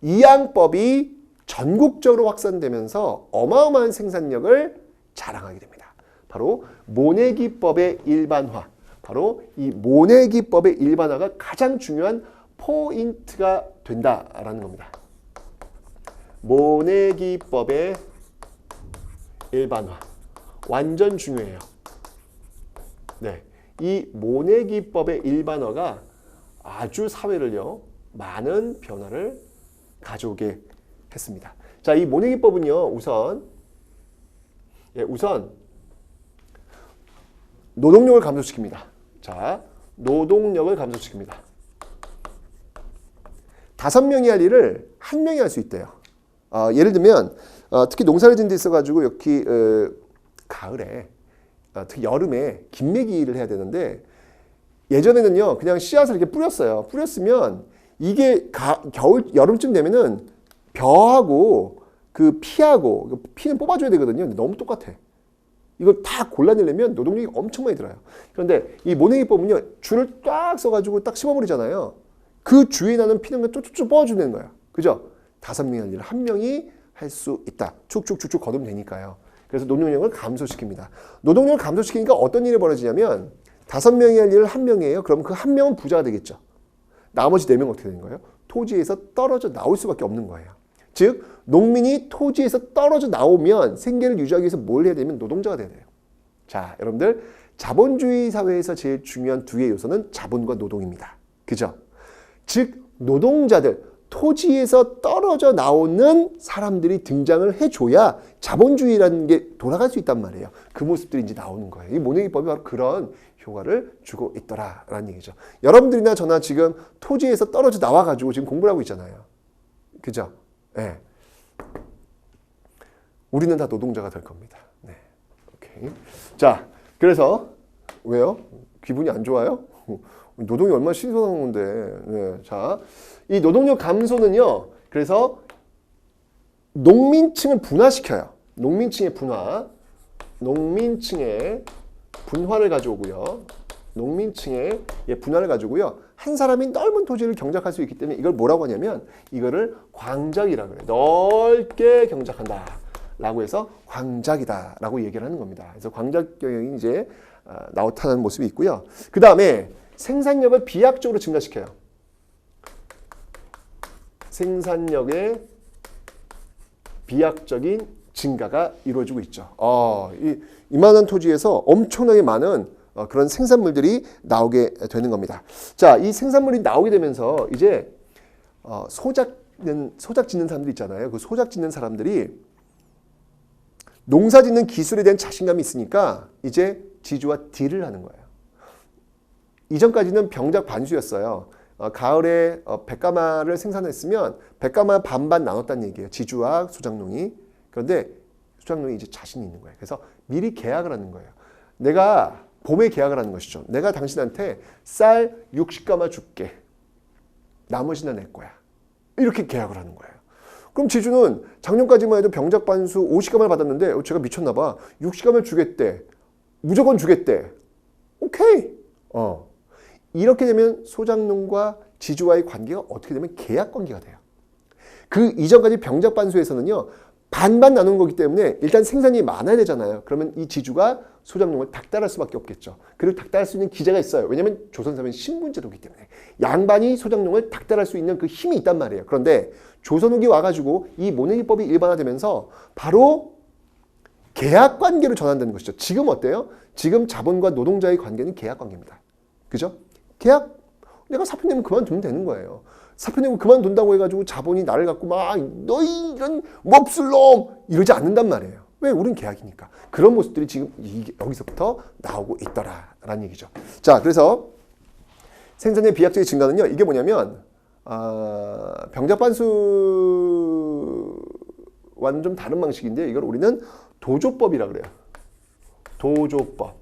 이양법이 전국적으로 확산되면서 어마어마한 생산력을 자랑하게 됩니다. 바로 모내기법의 일반화, 바로 이 모내기법의 일반화가 가장 중요한 포인트가 된다라는 겁니다. 모내기법의 일반화 완전 중요해요. 네, 이 모내기법의 일반화가 아주 사회를요 많은 변화를 가져오게 했습니다. 자, 이 모내기법은요 우선 노동력을 감소시킵니다. 자, 노동력을 감소시킵니다. 5명이 할 일을 1명이 할 수 있대요. 예를 들면 특히 농사를 짓는 데 있어가지고 여기 가을에 특히 여름에 김매기를 해야 되는데 예전에는요 그냥 씨앗을 이렇게 뿌렸어요. 뿌렸으면 이게 여름쯤 되면은 벼하고 그 피하고 피는 뽑아줘야 되거든요. 근데 너무 똑같아. 이걸 다 골라내려면 노동력이 엄청 많이 들어요. 그런데 이 모내기법은요 줄을 딱 써가지고 딱 심어버리잖아요. 그 주위에 나는 피는 쭉쭉쭉 뽑아주는 거예요. 그죠? 5명이 할 일을 1명이 할 수 있다. 축축축축 거두면 되니까요. 그래서 노동력을 감소시킵니다. 노동력을 감소시키니까 어떤 일이 벌어지냐면 5명이 할 일을 1명이 해요. 그럼 그 1명은 부자가 되겠죠. 나머지 4명은 어떻게 되는 거예요? 토지에서 떨어져 나올 수밖에 없는 거예요. 즉 농민이 토지에서 떨어져 나오면 생계를 유지하기 위해서 뭘 해야 되면 노동자가 돼야 돼요. 자, 여러분들 자본주의 사회에서 제일 중요한 두 개의 요소는 자본과 노동입니다. 그죠? 즉 노동자들, 토지에서 떨어져 나오는 사람들이 등장을 해줘야 자본주의라는 게 돌아갈 수 있단 말이에요. 그 모습들이 이제 나오는 거예요. 이 모내기법이 바로 그런 효과를 주고 있더라라는 얘기죠. 여러분들이나 저나 지금 토지에서 떨어져 나와가지고 지금 공부를 하고 있잖아요. 그죠? 네. 우리는 다 노동자가 될 겁니다. 네. 오케이. 자, 그래서 왜요? 기분이 안 좋아요? 노동이 얼마나 신선한 건데. 네. 자, 이 노동력 감소는요. 그래서 농민층을 분화시켜요. 농민층의 분화를 가져오고요. 농민층의 분화를 가지고요. 한 사람이 넓은 토지를 경작할 수 있기 때문에 이걸 뭐라고 하냐면 이거를 광작이라고 해요. 넓게 경작한다. 라고 해서 광작이다. 라고 얘기를 하는 겁니다. 그래서 광작 경영이 이제 나타나는 모습이 있고요. 그 다음에 생산력을 비약적으로 증가시켜요. 생산력의 비약적인 증가가 이루어지고 있죠. 이만한 토지에서 엄청나게 많은 그런 생산물들이 나오게 되는 겁니다. 자, 이 생산물이 나오게 되면서 이제 소작 짓는 사람들 있잖아요. 그 소작 짓는 사람들이 농사 짓는 기술에 대한 자신감이 있으니까 이제 지주와 딜을 하는 거예요. 이전까지는 병작 반수였어요. 가을에 100가마를 생산했으면 100가마 반반 나눴다는 얘기예요. 지주와 소작농이. 그런데 소작농이 이제 자신이 있는 거예요. 그래서 미리 계약을 하는 거예요. 내가 봄에 계약을 하는 것이죠. 내가 당신한테 쌀 60가마 줄게. 나머지는 내 거야. 이렇게 계약을 하는 거예요. 그럼 지주는 작년까지만 해도 병작반수 50가마를 받았는데 제가 미쳤나 봐. 60가마를 주겠대. 무조건 주겠대. 오케이. 이렇게 되면 소장농과 지주와의 관계가 어떻게 되면 계약 관계가 돼요. 그 이전까지 병작반수에서는요. 반반 나눈 거기 때문에 일단 생산이 많아야 되잖아요. 그러면 이 지주가 소장농을 닥달할 수밖에 없겠죠. 그리고 닥달할 수 있는 기재가 있어요. 왜냐하면 조선사회는 신분제도이기 때문에 양반이 소장농을 닥달할 수 있는 그 힘이 있단 말이에요. 그런데 조선 후기 와가지고 이 모내기법이 일반화되면서 바로 계약 관계로 전환되는 것이죠. 지금 어때요? 지금 자본과 노동자의 관계는 계약 관계입니다. 그죠? 계약? 내가 사표 내면 그만두면 되는 거예요. 사표 내고 그만둔다고 해가지고 자본이 나를 갖고 막 너희 이런 몹쓸놈 이러지 않는단 말이에요. 왜? 우린 계약이니까. 그런 모습들이 지금 여기서부터 나오고 있더라라는 얘기죠. 자, 그래서 생산의 비약적인 증가는요. 이게 뭐냐면 병작반수와는 좀 다른 방식인데 이걸 우리는 도조법이라 그래요. 도조법.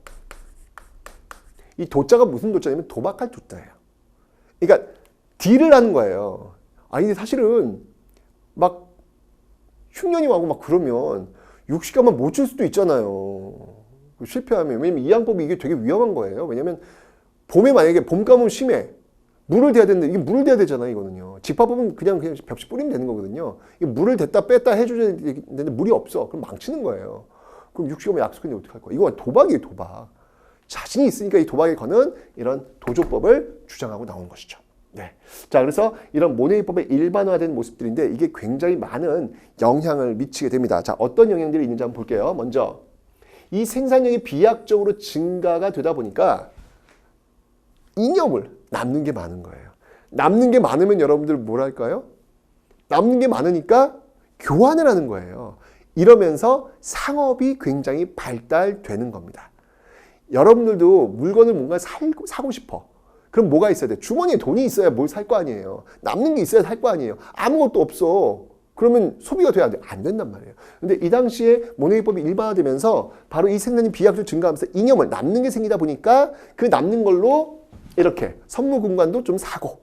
이 도자가 무슨 도자냐면 도박할 도자예요. 그러니까 딜을 하는 거예요. 아니 근데 사실은 막 흉년이 와고 막 그러면 60가만 못 줄 수도 있잖아요. 실패하면. 왜냐면 이 양법이 이게 되게 위험한 거예요. 왜냐면 봄에 만약에 봄가뭄 심해. 물을 대야 되는데 이게 물을 대야 되잖아요. 이거는요. 직파법은 그냥 벽시 뿌리면 되는 거거든요. 이게 물을 댔다 뺐다 해줘야 되는데 물이 없어. 그럼 망치는 거예요. 그럼 60가만 약속했는데 어떡할 거야. 이건 도박이에요. 도박. 자신이 있으니까 이 도박에 거는 이런 도조법을 주장하고 나온 것이죠. 네. 자, 그래서 이런 모내기법의 일반화된 모습들인데 이게 굉장히 많은 영향을 미치게 됩니다. 자, 어떤 영향들이 있는지 한번 볼게요. 먼저 이 생산량이 비약적으로 증가가 되다 보니까 잉여물 남는 게 많은 거예요. 남는 게 많으면 여러분들 뭘 할까요? 남는 게 많으니까 교환을 하는 거예요. 이러면서 상업이 굉장히 발달되는 겁니다. 여러분들도 물건을 뭔가 사고 싶어. 그럼 뭐가 있어야 돼? 주머니에 돈이 있어야 뭘 살 거 아니에요. 남는 게 있어야 살 거 아니에요. 아무것도 없어. 그러면 소비가 돼야 돼? 안 된단 말이에요. 근데 이 당시에 모내기법이 일반화되면서 바로 이 생산이 비약적으로 증가하면서 잉여물, 남는 게 생기다 보니까 그 남는 걸로 이렇게 선물 공간도 좀 사고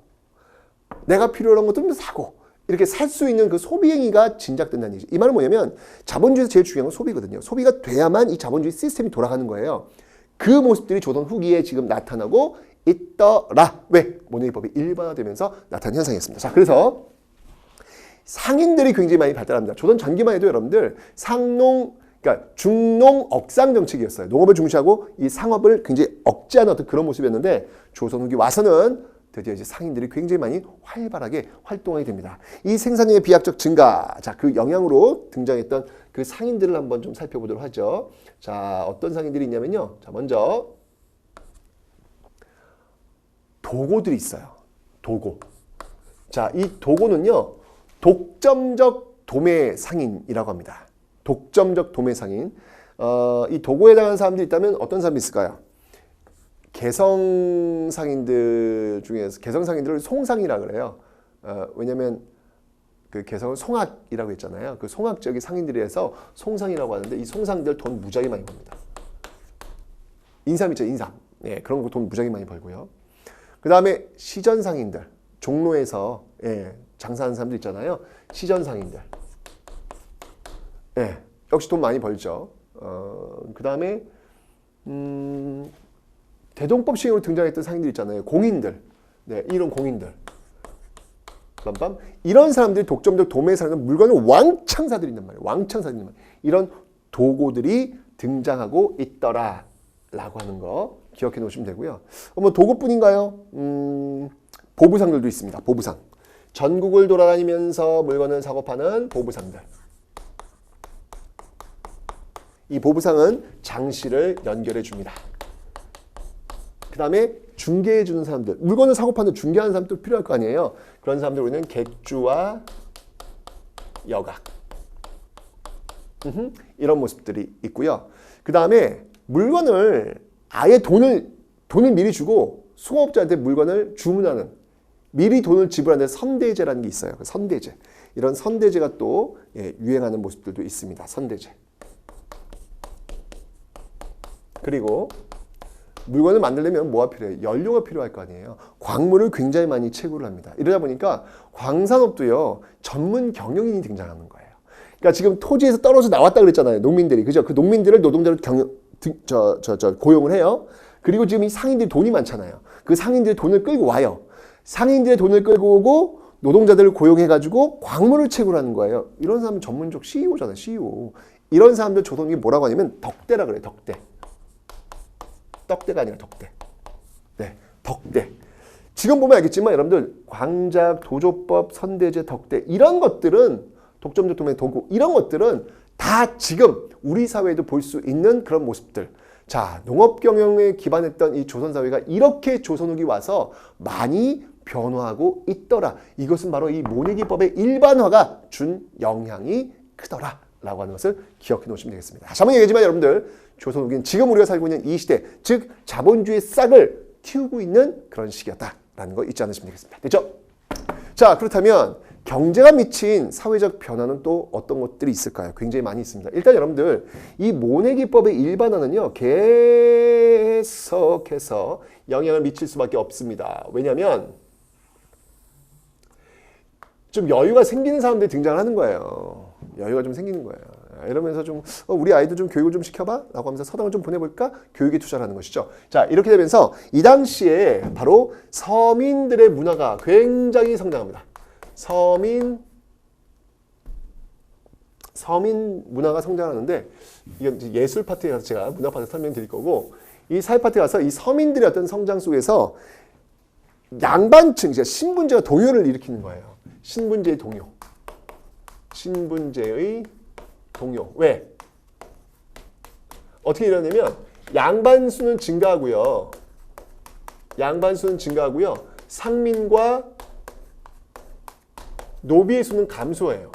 내가 필요한 것도 좀 사고 이렇게 살 수 있는 그 소비 행위가 진작된다는 얘기죠. 이 말은 뭐냐면 자본주의에서 제일 중요한 건 소비거든요. 소비가 돼야만 이 자본주의 시스템이 돌아가는 거예요. 그 모습들이 조선 후기에 지금 나타나고 있더라. 왜? 모내기법이 일반화되면서 나타난 현상이었습니다. 자, 그래서 상인들이 굉장히 많이 발달합니다. 조선 전기만 해도 여러분들 그러니까 중농 억상 정책이었어요. 농업을 중시하고 이 상업을 굉장히 억제하는 어떤 그런 모습이었는데 조선 후기 와서는 드디어 이제 상인들이 굉장히 많이 활발하게 활동하게 됩니다. 이 생산량의 비약적 증가, 자, 그 영향으로 등장했던 그 상인들을 한번 좀 살펴보도록 하죠. 자, 어떤 상인들이 있냐면요. 자, 먼저 도고들이 있어요. 도고. 자, 이 도고는요. 독점적 도매 상인이라고 합니다. 독점적 도매 상인. 이 도고에 해당하는 사람들이 있다면 어떤 사람이 있을까요? 개성상인들 중에서 개성상인들을 송상이라고 그래요. 왜냐면 그 개성은 송악이라고 했잖아요. 그 송악적인 상인들에서 송상이라고 하는데 이 송상들 돈 무지하게 많이 벌입니다. 인삼 있죠, 인삼. 예, 그런 거 돈 무지하게 많이 벌고요. 그 다음에 시전상인들, 종로에서 장사하는 사람들 있잖아요. 시전상인들. 예, 역시 돈 많이 벌죠. 그 다음에 대동법 시행으로 등장했던 상인들 있잖아요. 공인들. 네, 이런 공인들. 빰빰. 이런 사람들이 독점적 도매에 사는 물건을 왕창 사들인단 말이에요. 왕창 사들인단 말이에요. 이런 도고들이 등장하고 있더라 라고 하는 거 기억해 놓으시면 되고요. 뭐 도고뿐인가요? 보부상들도 있습니다. 보부상. 전국을 돌아다니면서 물건을 사고 파는 보부상들. 이 보부상은 장씨를 연결해 줍니다. 그 다음에 중개해 주는 사람들, 물건을 사고 파는 중개하는 사람도 필요할 거 아니에요. 그런 사람들 우리는 객주와 여각. 이런 모습들이 있고요. 그 다음에 물건을 아예 돈을 미리 주고 수공업자한테 물건을 주문하는, 미리 돈을 지불하는 선대제라는 게 있어요. 선대제. 이런 선대제가 또 유행하는 모습들도 있습니다. 선대제. 그리고 물건을 만들려면 뭐가 필요해요? 연료가 필요할 거 아니에요. 광물을 굉장히 많이 채굴을 합니다. 이러다 보니까 광산업도요, 전문 경영인이 등장하는 거예요. 그러니까 지금 토지에서 떨어져 나왔다 그랬잖아요. 농민들이. 그죠? 그 농민들을 노동자로 고용을 해요. 그리고 지금 이 상인들이 돈이 많잖아요. 그 상인들의 돈을 끌고 와요. 상인들의 돈을 끌고 오고 노동자들을 고용해가지고 광물을 채굴하는 거예요. 이런 사람은 전문적 CEO잖아요. CEO. 이런 사람들 조선족이 뭐라고 하냐면 덕대라 그래요. 덕대. 떡대가 아니라 덕대. 네, 덕대. 지금 보면 알겠지만 여러분들 광작, 도조법, 선대제, 덕대 이런 것들은 독점적 도매 도구 이런 것들은 다 지금 우리 사회에도 볼 수 있는 그런 모습들. 자, 농업 경영에 기반했던 이 조선 사회가 이렇게 조선 후기 와서 많이 변화하고 있더라. 이것은 바로 이 모내기법의 일반화가 준 영향이 크더라. 라고 하는 것을 기억해 놓으시면 되겠습니다. 다시 한번 얘기하지만 여러분들 조선 후기는 지금 우리가 살고 있는 이 시대, 즉 자본주의의 싹을 틔우고 있는 그런 시기였다라는 거 잊지 않으시면 되겠습니다. 됐죠? 자, 그렇다면 경제가 미친 사회적 변화는 또 어떤 것들이 있을까요? 굉장히 많이 있습니다. 일단 여러분들 이 모내기법의 일반화는요, 계속해서 영향을 미칠 수밖에 없습니다. 왜냐하면 좀 여유가 생기는 사람들이 등장하는 거예요. 여유가 좀 생기는 거예요. 이러면서 좀 우리 아이도 좀 교육을 좀 시켜봐 라고 하면서 서당을 좀 보내볼까? 교육에 투자를 하는 것이죠. 자, 이렇게 되면서 이 당시에 바로 서민들의 문화가 굉장히 성장합니다. 서민 문화가 성장하는데 이건 이제 예술 파트에 가서 제가 문화 파트 설명드릴 거고 이 사회 파트에 가서 이 서민들의 어떤 성장 속에서 양반층, 신분제가 동요를 일으키는 거예요. 신분제의 동요. 신분제의 동요. 왜? 어떻게 일어나냐면 양반 수는 증가하고요. 양반 수는 증가하고요. 상민과 노비의 수는 감소해요.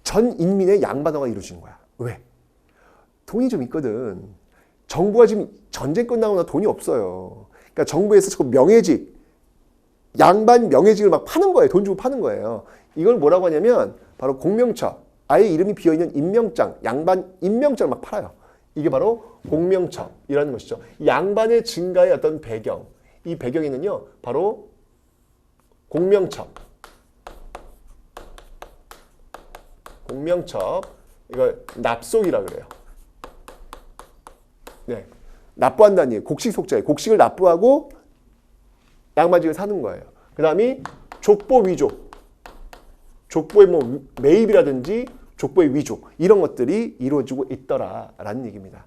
전 인민의 양반화가 이루어진 거야. 왜? 돈이 좀 있거든. 정부가 지금 전쟁 끝나고 나 돈이 없어요. 그러니까 정부에서 자꾸 명예직, 양반 명예직을 막 파는 거예요. 돈 주고 파는 거예요. 이걸 뭐라고 하냐면 바로 공명처, 아예 이름이 비어있는 임명장, 양반 임명장을 막 팔아요. 이게 바로 공명처이라는 것이죠. 양반의 증가의 어떤 배경, 이 배경에는요, 바로 공명첩, 이걸 납속이라 그래요. 네, 납부한다는 얘기예요. 곡식속자예요. 곡식을 납부하고 양반직을 사는 거예요. 그 다음이 족보 위족, 족보의 뭐 매입이라든지 족보의 위족 이런 것들이 이루어지고 있더라라는 얘기입니다.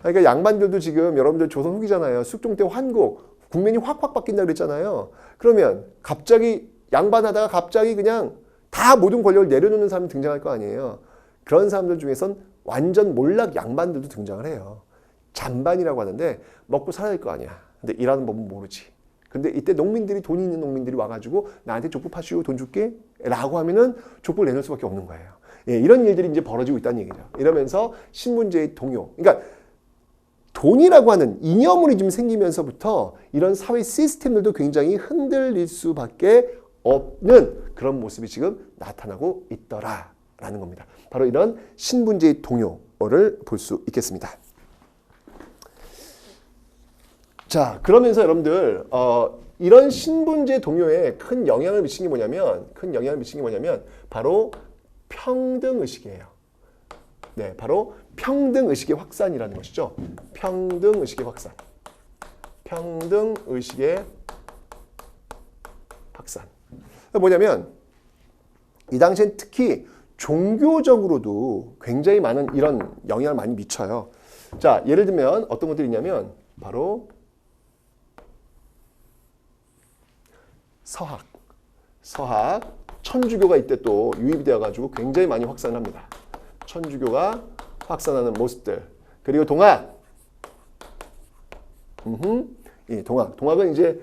그러니까 양반들도 지금 여러분들 조선 후기잖아요. 숙종 때 환국, 국면이 확확 바뀐다 그랬잖아요. 그러면 갑자기 양반하다가 갑자기 그냥 다 모든 권력을 내려놓는 사람이 등장할 거 아니에요. 그런 사람들 중에선 완전 몰락 양반들도 등장을 해요. 잔반이라고 하는데 먹고 살아야 될 거 아니야. 근데 일하는 법은 모르지. 근데 이때 농민들이, 돈이 있는 농민들이 와가지고 나한테 족보 파시오, 돈 줄게 라고 하면은 족보를 내놓을 수밖에 없는 거예요. 예, 이런 일들이 이제 벌어지고 있다는 얘기죠. 이러면서 신분제의 동요. 그러니까 돈이라고 하는 이념물이 좀 생기면서부터 이런 사회 시스템들도 굉장히 흔들릴 수밖에 없는 그런 모습이 지금 나타나고 있더라라는 겁니다. 바로 이런 신분제의 동요를 볼 수 있겠습니다. 자, 그러면서 여러분들 이런 신분제 동요에 큰 영향을 미친 게 뭐냐면 바로 평등의식이에요. 네, 바로 평등의식의 확산이라는 것이죠. 평등의식의 확산. 평등의식의 확산. 뭐냐면 이 당시엔 특히 종교적으로도 굉장히 많은 이런 영향을 많이 미쳐요. 자, 예를 들면 어떤 것들이 있냐면 바로 서학, 천주교가 이때 또 유입이 되어가지고 굉장히 많이 확산을 합니다. 천주교가 확산하는 모습들. 그리고 동학. 이 동학은 이제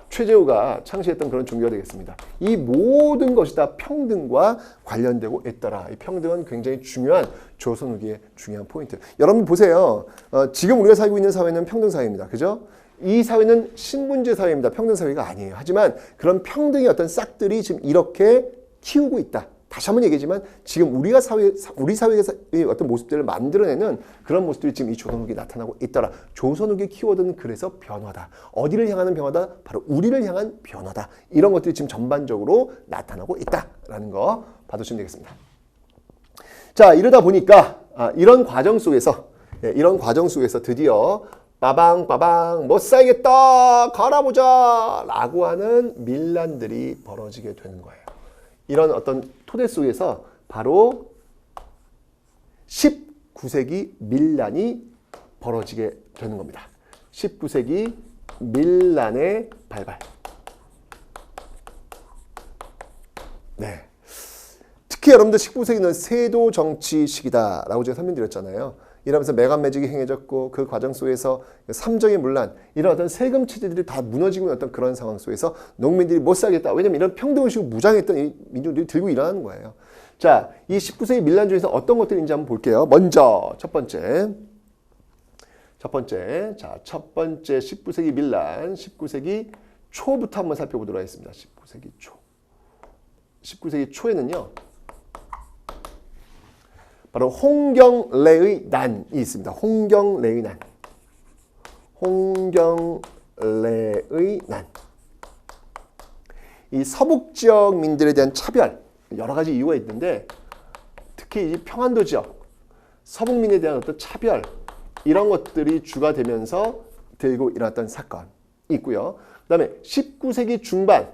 최재우가 창시했던 그런 종교가 되겠습니다. 이 모든 것이 다 평등과 관련되고 있더라. 이 평등은 굉장히 중요한 조선 후기의 중요한 포인트. 여러분 보세요. 지금 우리가 살고 있는 사회는 평등 사회입니다. 그죠? 이 사회는 신분제 사회입니다. 평등 사회가 아니에요. 하지만 그런 평등의 어떤 싹들이 지금 이렇게 키우고 있다. 다시 한번 얘기하지만 지금 우리 사회의 어떤 모습들을 만들어내는 그런 모습들이 지금 이 조선 후기에 나타나고 있더라. 조선 후기 키워드는 그래서 변화다. 어디를 향하는 변화다? 바로 우리를 향한 변화다. 이런 것들이 지금 전반적으로 나타나고 있다라는 거 봐두시면 되겠습니다. 자, 이러다 보니까 이런 과정 속에서 드디어 빠방 못 살겠다 갈아보자 라고 하는 밀란들이 벌어지게 되는 거예요. 이런 어떤 토대 속에서 바로 19세기 밀란이 벌어지게 되는 겁니다. 19세기 밀란의 발발. 네. 특히 여러분들 19세기는 세도 정치 시기다라고 제가 설명드렸잖아요. 이러면서 매간매직이 행해졌고 그 과정 속에서 삼정의 문란, 이런 어떤 세금 체제들이 다 무너지고 있는 어떤 그런 상황 속에서 농민들이 못 살겠다. 왜냐면 이런 평등의식을 무장했던 이 민족들이 들고 일어나는 거예요. 자, 이 19세기 밀란 중에서 어떤 것들인지 한번 볼게요. 먼저 첫 번째. 자, 첫 번째 19세기 밀란, 19세기 초부터 한번 살펴보도록 하겠습니다. 19세기 초. 19세기 초에는요. 바로 홍경래의 난이 있습니다. 홍경래의 난. 이 서북 지역민들에 대한 차별, 여러 가지 이유가 있는데 특히 이 평안도 지역, 서북민에 대한 어떤 차별, 이런 것들이 주가 되면서 들고 일어났던 사건이 있고요. 그 다음에 19세기 중반이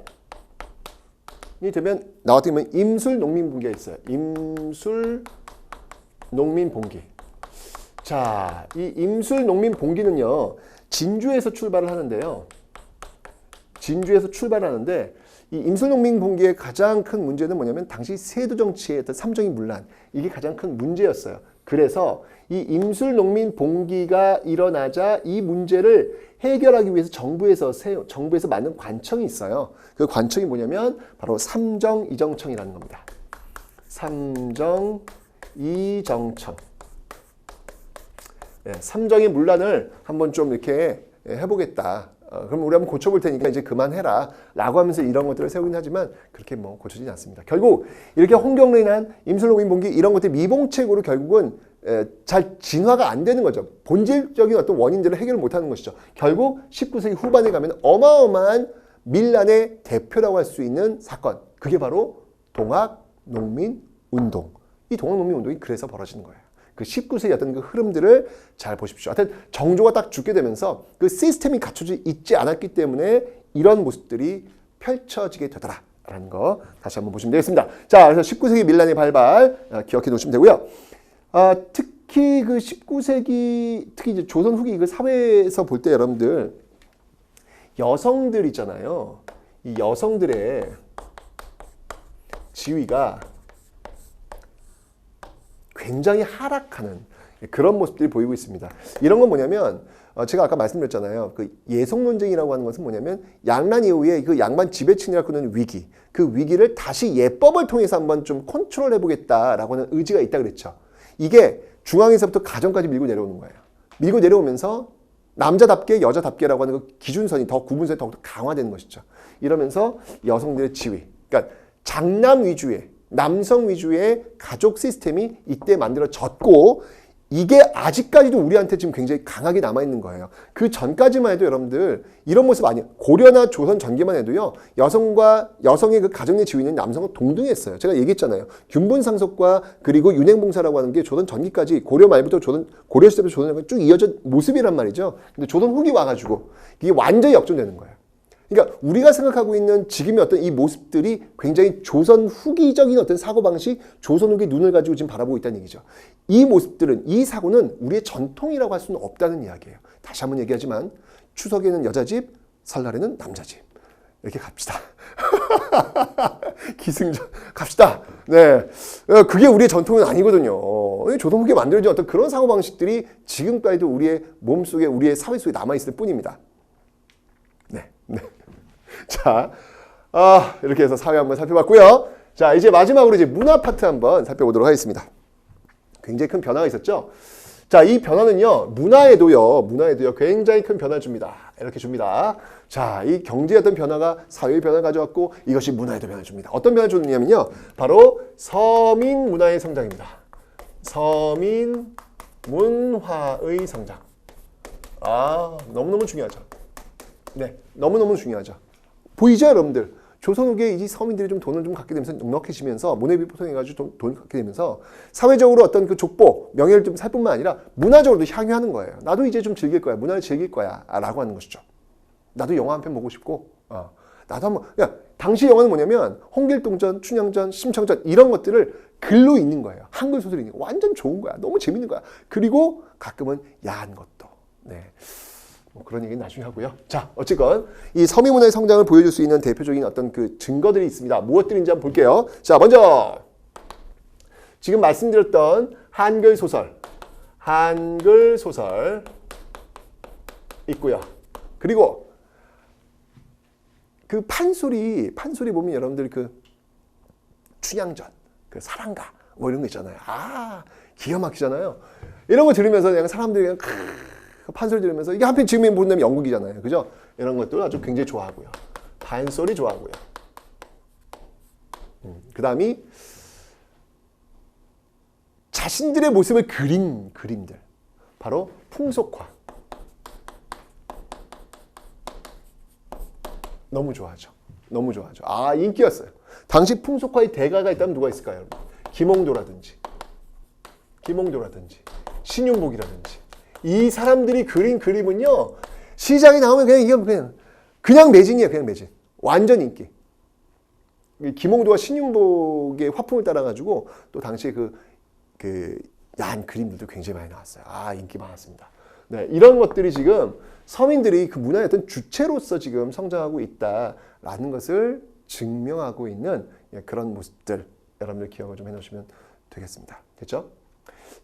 되면 나 같은 경우는 임술 농민분기가 있어요. 임술 농민봉기. 자, 이 임술 농민봉기는요, 진주에서 출발을 하는데요. 이 임술 농민봉기의 가장 큰 문제는 뭐냐면 당시 세도 정치의 어떤 삼정의 문란, 이게 가장 큰 문제였어요. 그래서 이 임술 농민봉기가 일어나자 이 문제를 해결하기 위해서 정부에서 만든 관청이 있어요. 그 관청이 뭐냐면 바로 삼정이정청이라는 겁니다. 삼정이정청. 네, 삼정의 문란을 한번 좀 이렇게 해보겠다. 그럼 우리 한번 고쳐볼 테니까 이제 그만해라 라고 하면서 이런 것들을 세우긴 하지만 그렇게 뭐 고쳐지지 않습니다. 결국 이렇게 홍경래난, 임술농민봉기 이런 것들이 미봉책으로 결국은 잘 진화가 안 되는 거죠. 본질적인 어떤 원인들을 해결을 못하는 것이죠. 결국 19세기 후반에 가면 어마어마한 밀란의 대표라고 할 수 있는 사건, 그게 바로 동학농민운동. 이 동학농민운동이 그래서 벌어지는 거예요. 그 19세기 어떤 그 흐름들을 잘 보십시오. 하여튼 정조가 딱 죽게 되면서 그 시스템이 갖춰져 있지 않았기 때문에 이런 모습들이 펼쳐지게 되더라라는 거 다시 한번 보시면 되겠습니다. 자, 그래서 19세기 밀란의 발발 기억해 놓으시면 되고요. 특히 그 19세기, 특히 이제 조선 후기 그 사회에서 볼 때 여러분들 여성들 있잖아요. 이 여성들의 지위가 굉장히 하락하는 그런 모습들이 보이고 있습니다. 이런 건 뭐냐면 제가 아까 말씀드렸잖아요. 그 예속 논쟁이라고 하는 것은 뭐냐면 양란 이후에 그 양반 지배층이라고 하는 위기, 그 위기를 다시 예법을 통해서 한번 좀 컨트롤 해보겠다라고 하는 의지가 있다 그랬죠. 이게 중앙에서부터 가정까지 밀고 내려오는 거예요. 밀고 내려오면서 남자답게 여자답게라고 하는 그 기준선이 구분선이 더욱더 강화되는 것이죠. 이러면서 여성들의 지위, 그러니까 장남 위주의, 남성 위주의 가족 시스템이 이때 만들어졌고, 이게 아직까지도 우리한테 지금 굉장히 강하게 남아있는 거예요. 그 전까지만 해도 여러분들 이런 모습 아니에요. 고려나 조선 전기만 해도요, 여성의 그 가정 내 지위는 남성과 동등했어요. 제가 얘기했잖아요. 균분상속과 그리고 윤행봉사라고 하는 게 조선 전기까지, 고려 말부터 고려 시대부터 조선까지 쭉 이어진 모습이란 말이죠. 근데 조선 후기 와가지고 이게 완전히 역전되는 거예요. 그러니까 우리가 생각하고 있는 지금의 어떤 이 모습들이 굉장히 조선 후기적인 어떤 사고방식, 조선 후기 눈을 가지고 지금 바라보고 있다는 얘기죠. 이 모습들은, 이 사고는 우리의 전통이라고 할 수는 없다는 이야기예요. 다시 한번 얘기하지만 추석에는 여자 집, 설날에는 남자 집. 이렇게 갑시다. 기승전 갑시다. 네, 그게 우리의 전통은 아니거든요. 조선 후기에 만들어진 어떤 그런 사고방식들이 지금까지도 우리의 몸속에, 우리의 사회 속에 남아있을 뿐입니다. 네. 자, 이렇게 해서 사회 한번 살펴봤고요. 자, 이제 마지막으로 이제 문화 파트 한번 살펴보도록 하겠습니다. 굉장히 큰 변화가 있었죠. 자, 이 변화는요, 문화에도요, 굉장히 큰 변화를 줍니다. 이렇게 줍니다. 자, 이 경제의 어떤 변화가 사회의 변화를 가져왔고 이것이 문화에도 변화를 줍니다. 어떤 변화를 줬냐면요. 바로 서민 문화의 성장입니다. 서민 문화의 성장. 아, 너무너무 중요하죠. 네, 너무너무 중요하죠. 보이죠, 여러분들? 조선 후기에 이 서민들이 좀 돈을 좀 갖게 되면서 넉넉해지면서 문해비를 통해가지고 좀 돈을 갖게 되면서 사회적으로 어떤 그 족보, 명예를 좀 살 뿐만 아니라 문화적으로도 향유하는 거예요. 나도 이제 좀 즐길 거야. 문화를 즐길 거야. 라고 하는 것이죠. 나도 영화 한 편 보고 싶고, 나도 한번, 당시 영화는 뭐냐면, 홍길동전, 춘향전, 심청전, 이런 것들을 글로 읽는 거예요. 한글 소설이 읽는 거. 완전 좋은 거야. 너무 재밌는 거야. 그리고 가끔은 야한 것도. 네. 뭐 그런 얘기는 나중에 하고요. 자, 어쨌건 이 서민 문화의 성장을 보여줄 수 있는 대표적인 어떤 그 증거들이 있습니다. 무엇들인지 한번 볼게요. 자, 먼저 지금 말씀드렸던 한글 소설 있고요. 그리고 그 판소리 보면 여러분들 그 춘향전, 그 사랑가 뭐 이런 거 있잖아요. 아, 기가 막히잖아요. 이런 거 들으면서 그냥 사람들이 그냥 판소리 들으면서 이게 한편 지금 본다면 영국이잖아요. 그죠? 이런 것들 아주 굉장히 좋아하고요. 판소리 좋아하고요. 그 다음이 자신들의 모습을 그린 그림들. 바로 풍속화. 너무 좋아하죠. 너무 좋아하죠. 아, 인기였어요. 당시 풍속화의 대가가 있다면 누가 있을까요? 김홍도라든지 신윤복이라든지 이 사람들이 그린 그림은요, 시장에 나오면 그냥 매진이에요. 그냥 매진. 완전 인기. 김홍도와 신윤복의 화풍을 따라가지고 또 당시에 그 야한 그림들도 굉장히 많이 나왔어요. 아, 인기 많았습니다. 네, 이런 것들이 지금 서민들이 그 문화의 어떤 주체로서 지금 성장하고 있다라는 것을 증명하고 있는 그런 모습들 여러분들 기억을 좀 해놓으시면 되겠습니다. 됐죠?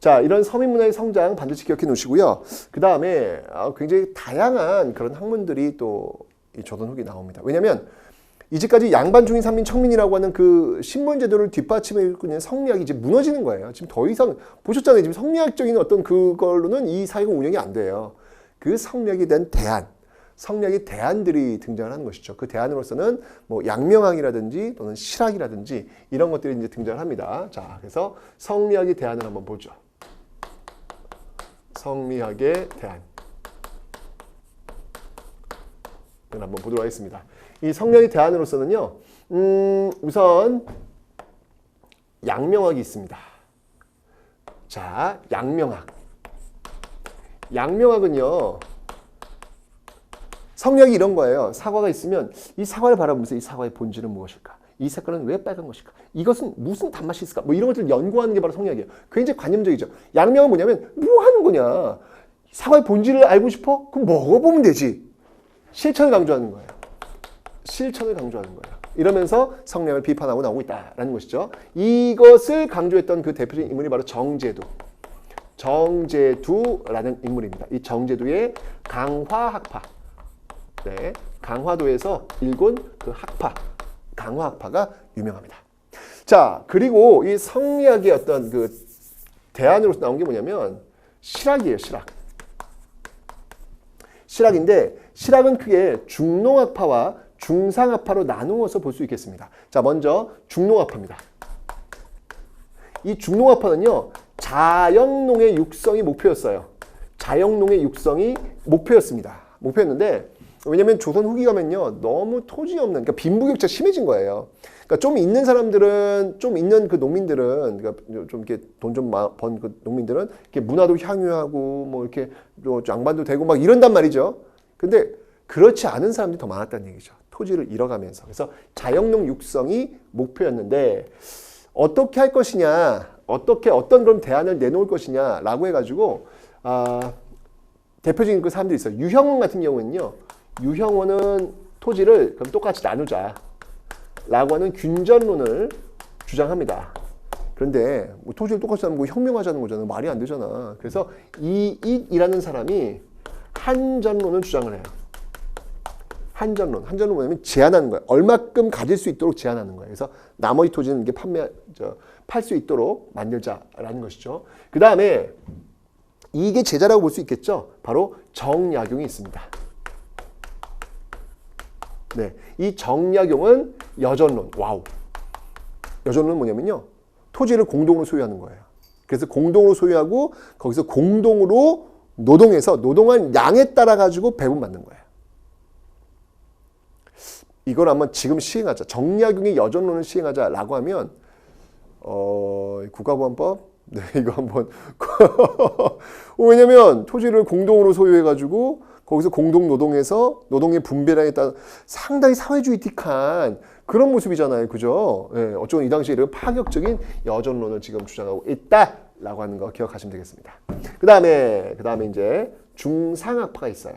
자, 이런 서민 문화의 성장 반드시 기억해 놓으시고요. 그 다음에 굉장히 다양한 그런 학문들이 또 이 조선 후기에 나옵니다. 왜냐하면 이제까지 양반, 중인, 삼민, 청민이라고 하는 그 신분 제도를 뒷받침해주고 있는 성리학이 이제 무너지는 거예요. 지금 더 이상 보셨잖아요. 지금 성리학적인 어떤 그걸로는 이 사회가 운영이 안 돼요. 그 성리학에 대한 성리학의 대안들이 등장을 하는 것이죠. 그 대안으로서는 뭐 양명학이라든지 또는 실학이라든지 이런 것들이 이제 등장을 합니다. 자, 그래서 성리학의 대안을 한번 보죠. 성리학의 대안. 이걸 한번 보도록 하겠습니다. 이 성리학의 대안으로서는요, 우선 양명학이 있습니다. 자, 양명학은요, 성리학이 이런 거예요. 사과가 있으면 이 사과를 바라보면서 이 사과의 본질은 무엇일까? 이 색깔은 왜 빨간 것일까? 이것은 무슨 단맛이 있을까? 뭐 이런 것들을 연구하는 게 바로 성리학이에요. 굉장히 관념적이죠. 양명은 뭐냐면 뭐 하는 거냐? 사과의 본질을 알고 싶어? 그럼 먹어보면 되지. 실천을 강조하는 거예요. 이러면서 성리학을 비판하고 나오고 있다라는 것이죠. 이것을 강조했던 그 대표적인 인물이 바로 정제두라는 인물입니다. 이 정제두의 강화학파. 네, 강화도에서 일군 그 학파, 강화학파가 유명합니다. 자, 그리고 이 성리학의 어떤 그 대안으로 나온 게 뭐냐면 실학이에요, 실학인데 실학은 크게 중농학파와 중상학파로 나누어서 볼 수 있겠습니다. 자, 먼저 중농학파입니다. 이 중농학파는요, 자영농의 육성이 목표였어요. 자영농의 육성이 목표였는데 왜냐면 조선 후기 가면요, 너무 토지 없는, 그러니까 빈부격차 심해진 거예요. 그러니까 좀 있는 사람들은, 좀 있는 그 농민들은, 그러니까 좀 이렇게 돈 좀 번 그 농민들은 이렇게 문화도 향유하고 뭐 이렇게 양반도 되고 막 이런단 말이죠. 근데 그렇지 않은 사람들이 더 많았다는 얘기죠. 토지를 잃어가면서. 그래서 자영농 육성이 목표였는데 어떻게 할 것이냐, 어떤 그런 대안을 내놓을 것이냐라고 해가지고 대표적인 그 사람들이 있어요. 유형원 같은 경우는요, 유형원은 토지를 그럼 똑같이 나누자 라고 하는 균전론을 주장합니다. 그런데 뭐 토지를 똑같이 나누고 혁명하자는 거잖아요. 말이 안 되잖아. 그래서 이이라는 사람이 한전론을 주장을 해요. 한전론 뭐냐면 제한하는 거예요. 얼마큼 가질 수 있도록 제한하는 거예요. 그래서 나머지 토지는 이게 팔 수 있도록 만들자라는 것이죠. 그 다음에 이게 제자라고 볼 수 있겠죠. 바로 정약용이 있습니다. 네, 이 정약용은 여전론. 와우. 여전론은 뭐냐면요. 토지를 공동으로 소유하는 거예요. 그래서 공동으로 소유하고 거기서 공동으로 노동해서 노동한 양에 따라 가지고 배분받는 거예요. 이걸 한번 지금 시행하자. 정약용의 여전론을 시행하자라고 하면 국가보안법 네, 이거 한번 왜냐면 토지를 공동으로 소유해가지고 거기서 공동 노동해서 노동의 분배량에 따라 상당히 사회주의틱한 그런 모습이잖아요, 그죠? 네, 어쩌면 이 당시에 이런 파격적인 여전론을 지금 주장하고 있다라고 하는 거 기억하시면 되겠습니다. 그 다음에 이제 중상학파가 있어요.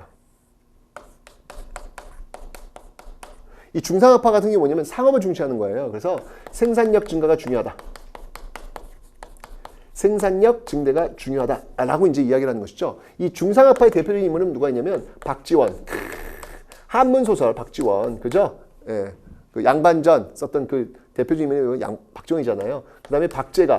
이 중상학파 같은 게 뭐냐면 상업을 중시하는 거예요. 그래서 생산력 증가가 중요하다. 생산력 증대가 중요하다라고 이제 이야기를 하는 것이죠. 이 중상학파의 대표적인 인물은 누가 있냐면 박지원. 한문 소설 박지원, 그죠? 예. 그 양반전 썼던 그 대표적인 인물이 박정희잖아요. 그 다음에 박제가.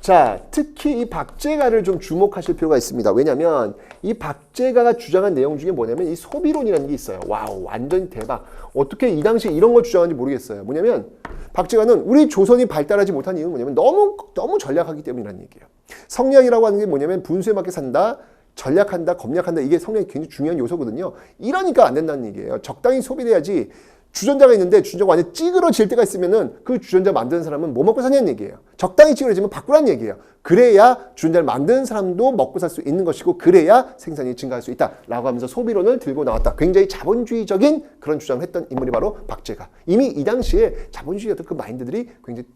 자, 특히 이 박제가를 좀 주목하실 필요가 있습니다. 왜냐면 이 박제가가 주장한 내용 중에 뭐냐면 이 소비론이라는 게 있어요. 와우, 완전 대박. 어떻게 이 당시에 이런 걸 주장하는지 모르겠어요. 뭐냐면 박제가는 우리 조선이 발달하지 못한 이유는 뭐냐면 너무 전략하기 때문이라는 얘기예요. 성리학이라고 하는 게 뭐냐면 분수에 맞게 산다. 전략한다, 검략한다. 이게 성리학이 굉장히 중요한 요소거든요. 이러니까 안 된다는 얘기예요. 적당히 소비돼야지. 주전자가 있는데 주전자가 완전 찌그러질 때가 있으면은 그 주전자 만드는 사람은 뭐 먹고 사냐는 얘기예요. 적당히 찌그러지면 바꾸라는 얘기예요. 그래야 주전자를 만드는 사람도 먹고 살 수 있는 것이고 그래야 생산이 증가할 수 있다라고 하면서 소비론을 들고 나왔다. 굉장히 자본주의적인 그런 주장을 했던 인물이 바로 박제가. 이미 이 당시에 자본주의였던 그 마인드들이 굉장히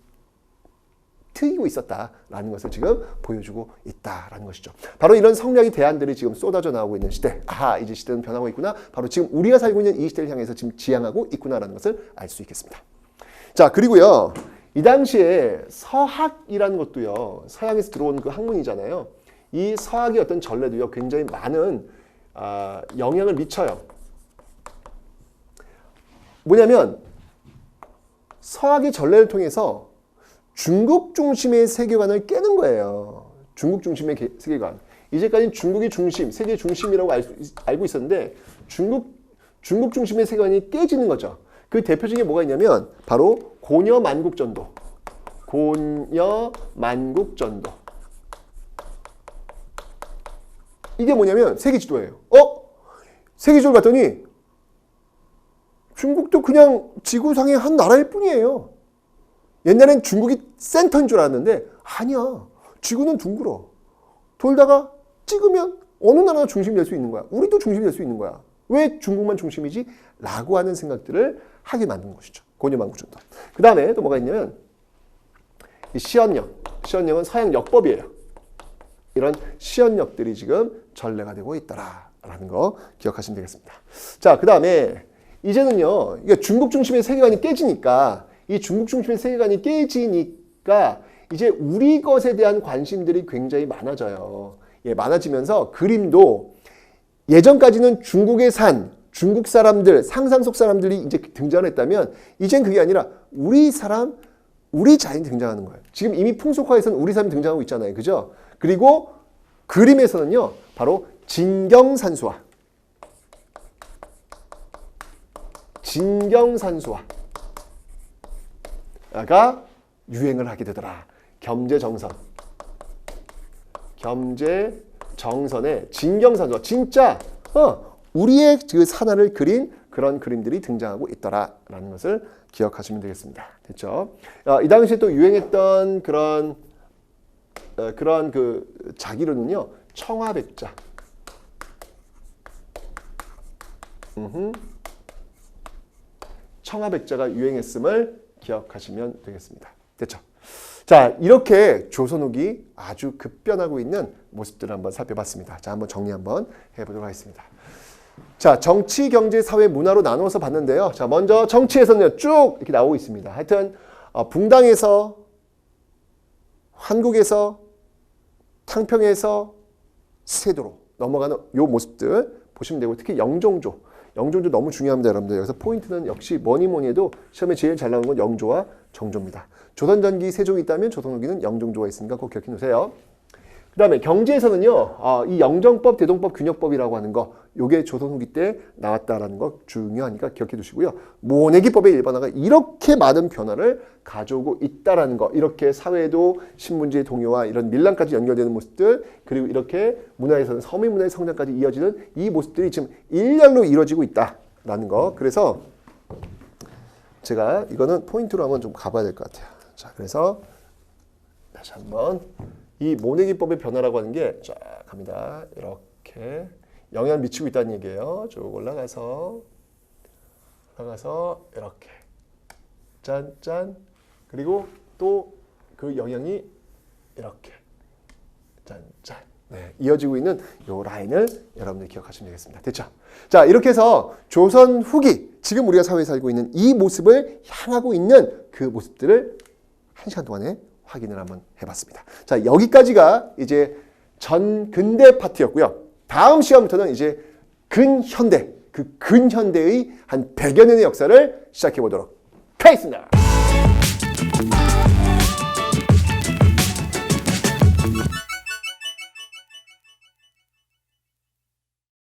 트이고 있었다라는 것을 지금 보여주고 있다라는 것이죠. 바로 이런 성리학의 대안들이 지금 쏟아져 나오고 있는 시대. 아하, 이제 시대는 변하고 있구나. 바로 지금 우리가 살고 있는 이 시대를 향해서 지금 지향하고 있구나라는 것을 알 수 있겠습니다. 자, 그리고요. 이 당시에 서학이라는 것도요. 서양에서 들어온 그 학문이잖아요. 이 서학의 어떤 전례도요. 굉장히 많은 영향을 미쳐요. 뭐냐면 서학의 전례를 통해서 중국 중심의 세계관을 깨는 거예요. 중국 중심의 세계관. 이제까지 중국이 중심, 세계 중심이라고 알고 있었는데 중국 중심의 세계관이 깨지는 거죠. 그 대표적인 게 뭐가 있냐면 바로 고려만국전도. 고려만국전도. 이게 뭐냐면 세계 지도예요. 세계 지도를 봤더니 중국도 그냥 지구상의 한 나라일 뿐이에요. 옛날엔 중국이 센터인 줄 알았는데 아니야. 지구는 둥글어. 돌다가 찍으면 어느 나라가 중심이 될 수 있는 거야. 우리도 중심이 될 수 있는 거야. 왜 중국만 중심이지? 라고 하는 생각들을 하게 만든 것이죠. 고려만국전도. 그 다음에 또 뭐가 있냐면 이 시언역. 시언역은 서양 역법이에요. 이런 시언역들이 지금 전례가 되고 있더라라는 거 기억하시면 되겠습니다. 자, 그 다음에 이제는요. 이게 중국 중심의 세계관이 깨지니까 이 중국 중심의 세계관이 깨지니까 이제 우리 것에 대한 관심들이 굉장히 많아져요. 예, 많아지면서 그림도 예전까지는 중국에 산 중국 사람들, 상상 속 사람들이 이제 등장을 했다면 이젠 그게 아니라 우리 사람, 우리 자연이 등장하는 거예요. 지금 이미 풍속화에서는 우리 사람이 등장하고 있잖아요. 그죠? 그리고 그림에서는요. 바로 진경산수화. 진경산수화. 가 유행을 하게 되더라. 겸재정선. 겸재정선의 진경산수화. 진짜 우리의 그 산하를 그린 그런 그림들이 등장하고 있더라라는 것을 기억하시면 되겠습니다. 됐죠? 이 당시에 또 유행했던 그런 그 자기론은요. 청화백자. 청화백자가 유행했음을 기억하시면 되겠습니다. 됐죠? 자, 이렇게 조선 후기 아주 급변하고 있는 모습들을 한번 살펴봤습니다. 자, 한번 정리 한번 해보도록 하겠습니다. 자, 정치, 경제, 사회, 문화로 나누어서 봤는데요. 자, 먼저 정치에서는 쭉 이렇게 나오고 있습니다. 하여튼 붕당에서, 한국에서, 탕평에서 세도로 넘어가는 요 모습들 보시면 되고 특히 영종조 너무 중요합니다, 여러분들. 여기서 포인트는 역시 뭐니 해도 시험에 제일 잘 나오는 건 영조와 정조입니다. 조선전기 세종이 있다면 조선후기는 영종조가 있으니까 꼭 기억해 놓으세요. 그다음에 경제에서는요, 이 영정법, 대동법, 균역법이라고 하는 거, 요게 조선 후기 때 나왔다라는 거 중요하니까 기억해 두시고요. 모내기법의 일반화가 이렇게 많은 변화를 가져오고 있다라는 거, 이렇게 사회도 신문지의 동요와 이런 밀랑까지 연결되는 모습들, 그리고 이렇게 문화에서는 서민 문화의 성장까지 이어지는 이 모습들이 지금 일렬로 이루어지고 있다라는 거. 그래서 제가 이거는 포인트로 한번 좀 가봐야 될 것 같아요. 자, 그래서 다시 한번 이 모내기법의 변화라고 하는 게 쫙 갑니다. 이렇게 영향을 미치고 있다는 얘기예요. 쭉 올라가서 이렇게 짠짠, 그리고 또 그 영향이 이렇게 짠짠, 네, 이어지고 있는 요 라인을 여러분들 기억하시면 되겠습니다. 됐죠? 자, 이렇게 해서 조선 후기, 지금 우리가 사회에 살고 있는 이 모습을 향하고 있는 그 모습들을 1시간 동안에 확인을 한번 해봤습니다. 자, 여기까지가 이제 전 근대 파트였고요. 다음 시간부터는 이제 근현대, 그 근현대의 한 100여 년의 역사를 시작해 보도록 하겠습니다.